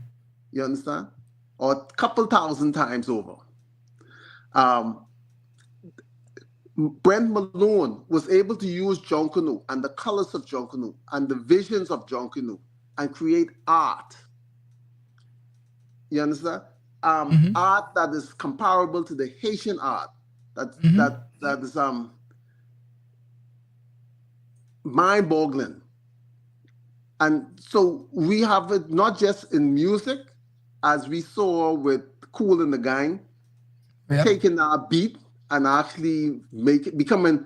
You understand? or a couple thousand times over. Brent Malone was able to use Junkanoo and the colors of Junkanoo and the visions of Junkanoo and create art. You understand? Art that is comparable to the Haitian art that is mind-boggling. And so we have it not just in music, as we saw with Kool and the Gang, taking our beat and actually becoming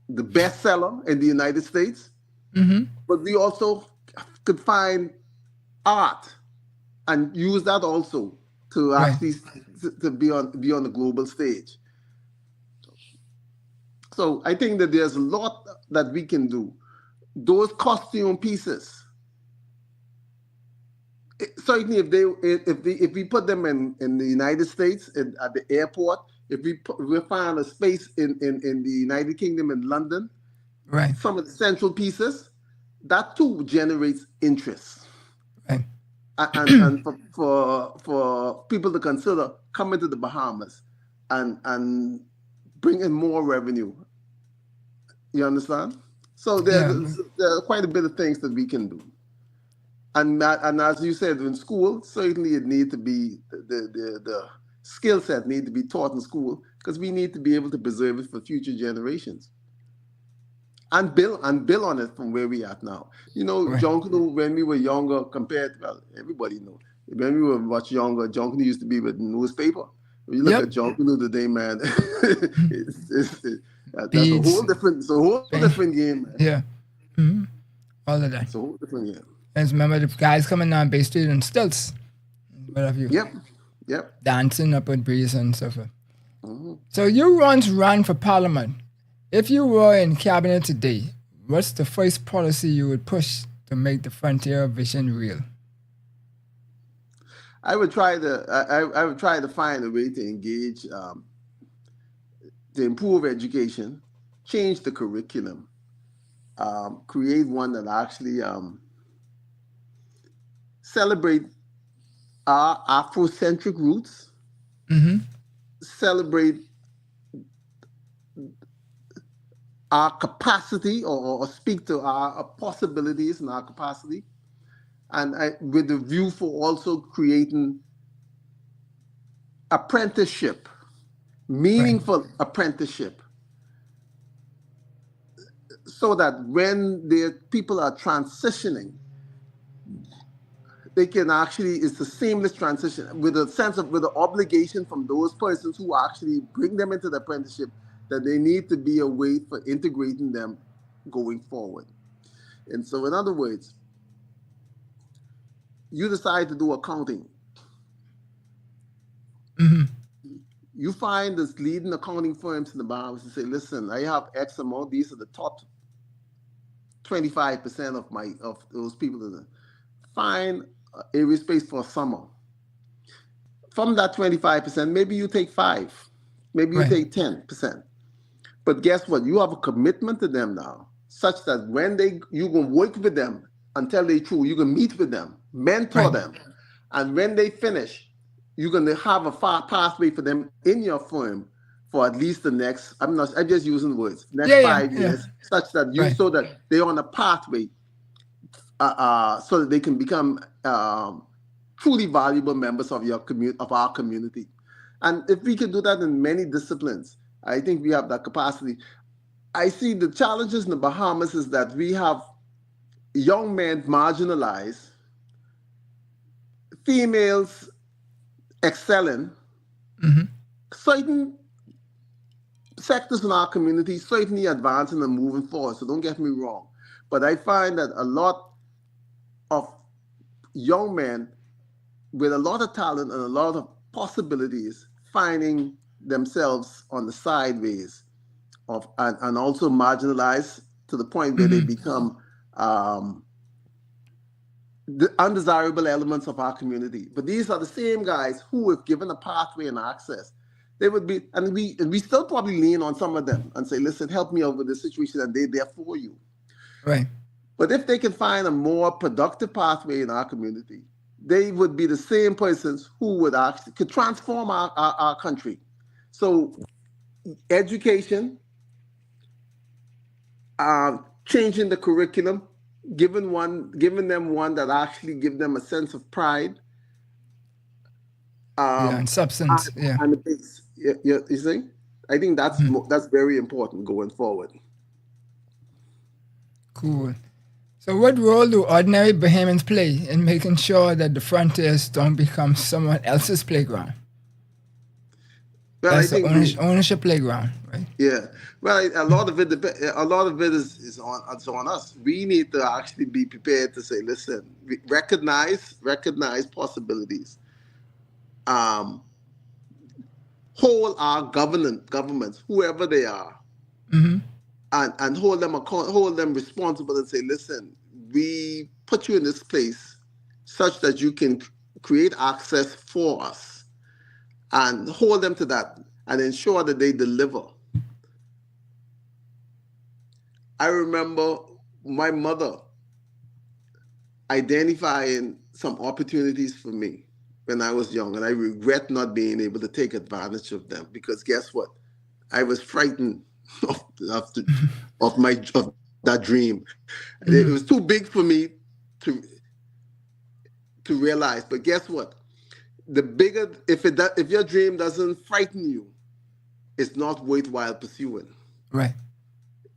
the bestseller in the United States. But we also could find art and use that also to actually to be on the global stage. So I think that there's a lot that we can do. Those costume pieces, certainly if we put them in the United States at the airport, if we find a space in the United Kingdom in London, some of the central pieces, that too generates interest. And for people to consider coming to the Bahamas and bringing more revenue. You understand? So there are quite a bit of things that we can do. And as you said, in school, certainly it needs to be the skill set need to be taught in school, because we need to be able to preserve it for future generations. And build on it from where we are now. You know, Junkanoo, when we were younger, everybody knows. When we were much younger, Junkanoo used to be with the newspaper. When you look at Junkanoo today, man, that's a whole different game, man. Yeah. All of that. It's a whole different game. I just remember the guys coming down Bay Street in stilts. What have you? Yep. Dancing up with breeze and so forth. So you once ran for Parliament. If you were in cabinet today, what's the first policy you would push to make the frontier vision real? I would try to find a way to engage, to improve education, change the curriculum, create one that actually celebrate our Afrocentric roots, celebrate our capacity or speak to our possibilities and our capacity, and with the view for also creating apprenticeship, meaningful apprenticeship, so that when the people are transitioning, they can actually, it's a seamless transition with a sense of, with the obligation from those persons who actually bring them into the apprenticeship, that they need to be a way for integrating them going forward. And so in other words, you decide to do accounting. You find this leading accounting firms in the Bahamas and say, listen, I have X amount, these are the top 25% of those people. Find area space for a summer. From that 25%, maybe you take 5, maybe you take 10%. But guess what? You have a commitment to them now, such that when you can work with them until they through, you can meet with them, mentor them, and when they finish, you're going to have a pathway for them in your firm for at least the next, I'm just using words, next 5 years, such that so that they're on a pathway so that they can become truly valuable members of our community. And if we can do that in many disciplines, I think we have that capacity. I see the challenges in the Bahamas is that we have young men marginalized, females excelling, certain sectors in our community certainly advancing and moving forward, so don't get me wrong. But I find that a lot of young men with a lot of talent and a lot of possibilities finding themselves on the sideways of and also marginalized to the point where they become the undesirable elements of our community. But these are the same guys who, if given a pathway and access, they would be, and we still probably lean on some of them and say, listen, help me out with this situation, and they're there for you. Right. But if they can find a more productive pathway in our community, they would be the same persons who would actually could transform our country. So education, changing the curriculum, giving them one that actually give them a sense of pride. And substance, and the base. You see, I think that's very important going forward. Cool. So what role do ordinary Bahamians play in making sure that the frontiers don't become someone else's playground? Well, That's the ownership playground, right? Yeah. Well, a lot of it is on us. We need to actually be prepared to say, listen, recognize possibilities. Hold our governments, whoever they are, and hold them responsible and say, listen, we put you in this place such that you can create access for us, and hold them to that and ensure that they deliver. I remember my mother identifying some opportunities for me when I was young, and I regret not being able to take advantage of them, because guess what? I was frightened of that dream. It was too big for me to realize. But guess what? The bigger, if your dream doesn't frighten you, it's not worthwhile pursuing. Right.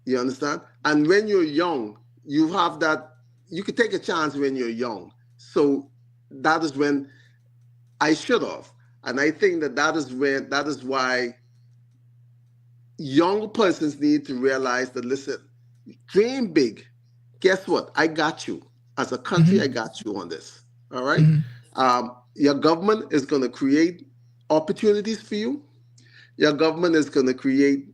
You understand? And when you're young, you have that. You can take a chance when you're young. So that is when I should have, and I think that is why young persons need to realize that, listen, dream big. Guess what? I got you. As a country, I got you on this. All right? Your government is going to create opportunities for you. Your government is going to create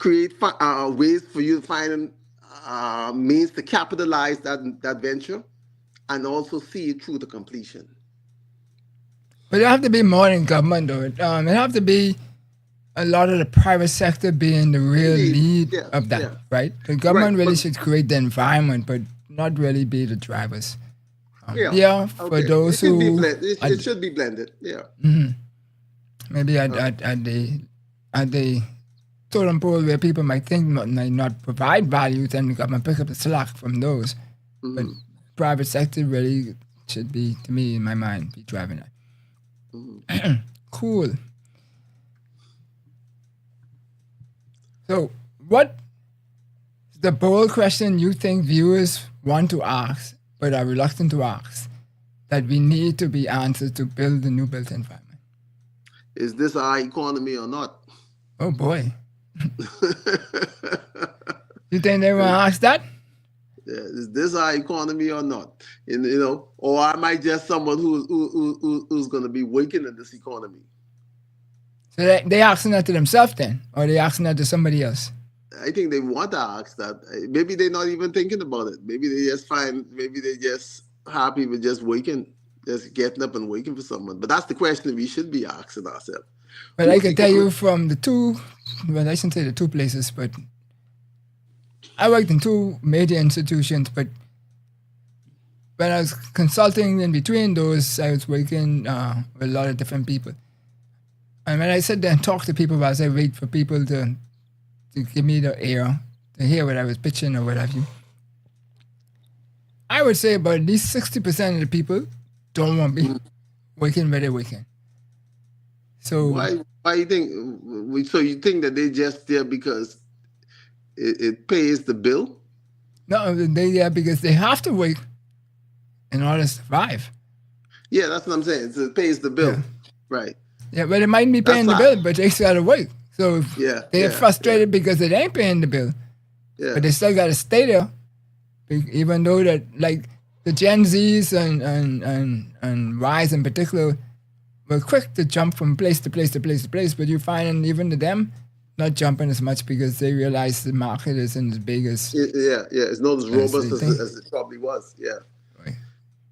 ways for you to find means to capitalize that venture, and also see it through to completion. But it have to be more than government, though. It have to be a lot of the private sector being the real lead of that, right? The government really should create the environment, but not really be the drivers. For those who... It should be blended, Maybe at the totem pole where people might think might not provide value, then the government pick up the slack from those. But private sector really should be, to me, in my mind, be driving that. Cool. So, what is the bold question you think viewers want to ask but are reluctant to ask that we need to be answered to build the new built environment? Is this our economy or not? Oh boy. You think they want to ask that? Yeah, is this our economy or not? Or am I just someone who's going to be working in this economy? So they asking that to themselves then, or they asking that to somebody else? I think they want to ask that. Maybe they're not even thinking about it. Maybe they just maybe they're just happy with just working, just getting up and working for someone. But that's the question we should be asking ourselves. But I can tell you from I shouldn't say the two places, but I worked in two major institutions, but when I was consulting in between those, I was working with a lot of different people. And when I sit there and talk to people as I wait for people to give me the ear, to hear what I was pitching or what have you, I would say about at least 60% of the people don't want me working where they're working. So why you think? So you think that they're just there because it pays the bill? No, they're there because they have to work in order to survive. Yeah, that's what I'm saying. So it pays the bill, right? Yeah, but it might be paying the bill, but they still got to work. So they're frustrated because it ain't paying the bill. Yeah. But they still got to stay there, even though that, like, the Gen Zs and Ys in particular were quick to jump from place to place to place to place, but you find even to them not jumping as much because they realize the market isn't as big as... It's not as robust as it probably was, Right.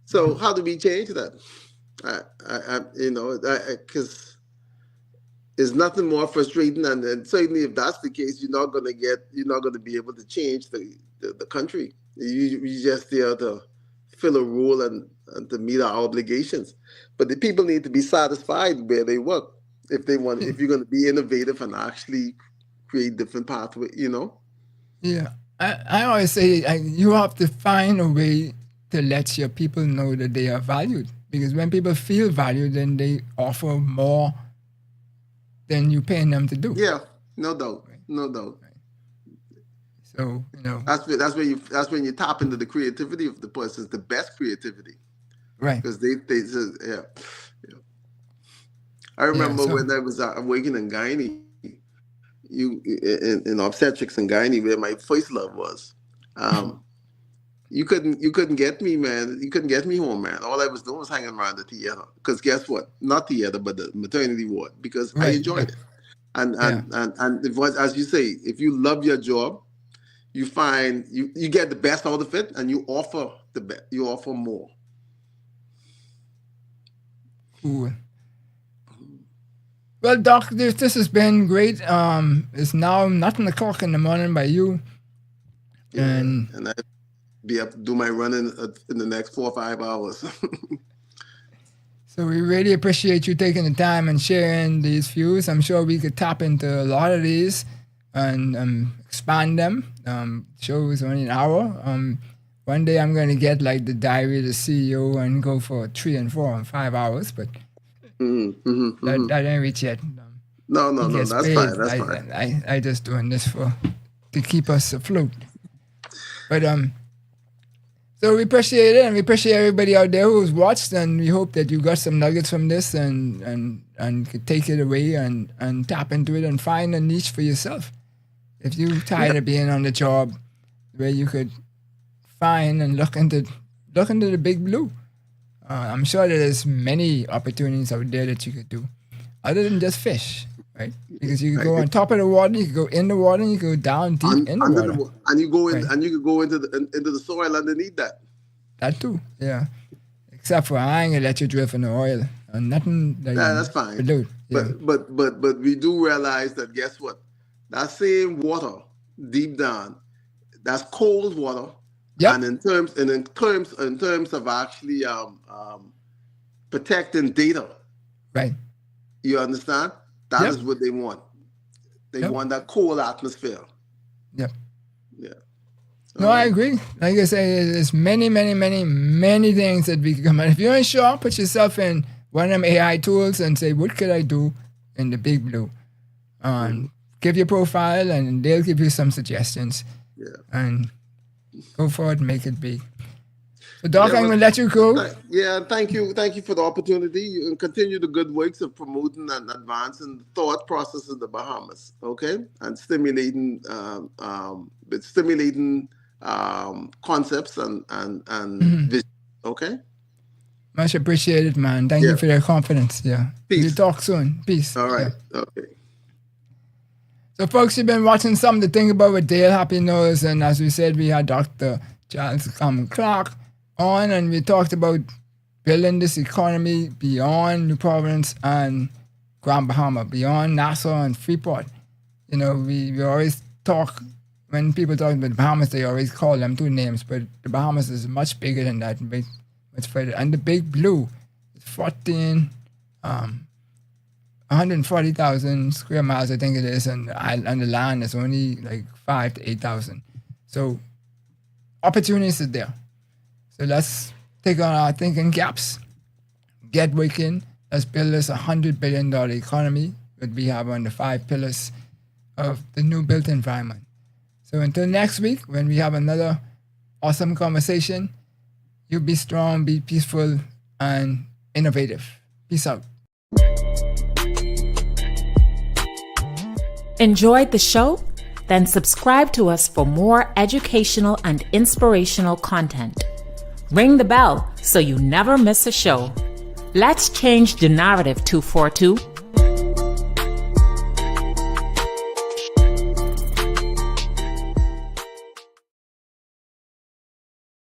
So how do we change that? Because it's nothing more frustrating, and certainly if that's the case, you're not going to be able to change the country. You just there to fill a role and to meet our obligations. But the people need to be satisfied where they work if they want. If you're going to be innovative and actually create different pathways, Yeah, I always say you have to find a way to let your people know that they are valued. Because when people feel valued, then they offer more than you're paying them to do. Yeah, no doubt, no doubt. So that's when you tap into the creativity of the person, the best creativity, right? Because they yeah. I remember when I was working in gynae, in obstetrics and gynae, where my first love was. You couldn't get me, man. You couldn't get me home, man. All I was doing was hanging around the theater. Because guess what? Not theater, but the maternity ward. Because I enjoyed it. And it was, as you say, if you love your job, you find you get the best out of it, and you offer the best. You offer more. Cool. Well, Doc, this has been great. It's now not in the clock in the morning by you, and I be up to do my running in the next 4 or 5 hours. So we really appreciate you taking the time and sharing these views. I'm sure we could tap into a lot of these and expand them. Show is only an hour. One day I'm going to get like the diary of the CEO and go for 3 and 4 and 5 hours, but that ain't reach yet. No, that's fine. That's fine. I just doing this to keep us afloat. But so we appreciate it, and we appreciate everybody out there who's watched, and we hope that you got some nuggets from this and could take it away and tap into it and find a niche for yourself. If you're tired of being on the job, where you could find and look into the big blue. I'm sure that there's many opportunities out there that you could do, other than just fish, right? Because you can go on top of the water, you can go in the water, and you can go down deep in the water. And you go in, and you can go into the soil underneath that. That too, yeah. Except for I ain't gonna let you drill for no oil or nothing. That's fine. Pollute, but we do realize that, guess what? That same water deep down, that's cold water. Yep. And in terms of actually protecting data, right? You understand? That is what they want. They want that cold atmosphere. Yep. Yeah. No, I agree. Like I say, there's many things that we can come at. If you're unsure, put yourself in one of them AI tools and say, what could I do in the big blue? Give your profile, and they'll give you some suggestions. Yeah. And go forward and make it big. So, Doc, I'm going to let you go. Thank you for the opportunity, and continue the good works of promoting and advancing the thought process in the Bahamas, okay? And stimulating concepts and vision, okay? Much appreciated, man. Thank you for your confidence. Yeah. Peace. We'll talk soon. Peace. All right. Okay. So, folks, you've been watching Something to Think About with Dale Happy Knowles, and as we said, we had Dr. Charles Clarke on, and we talked about building this economy beyond New Providence and Grand Bahama, beyond Nassau and Freeport. You know, we always talk, when people talk about the Bahamas, they always call them two names, but the Bahamas is much bigger than that, much further. And the Big Blue is 140,000 square miles, I think it is, and the land is only like 5,000 to 8,000. So opportunities are there. So let's take on our thinking caps, get working. Let's build this $100 billion economy that we have on the 5 pillars of the new built environment. So until next week, when we have another awesome conversation, you be strong, be peaceful, and innovative. Peace out. Enjoyed the show? Then subscribe to us for more educational and inspirational content. Ring the bell so you never miss a show. Let's change the narrative, 242.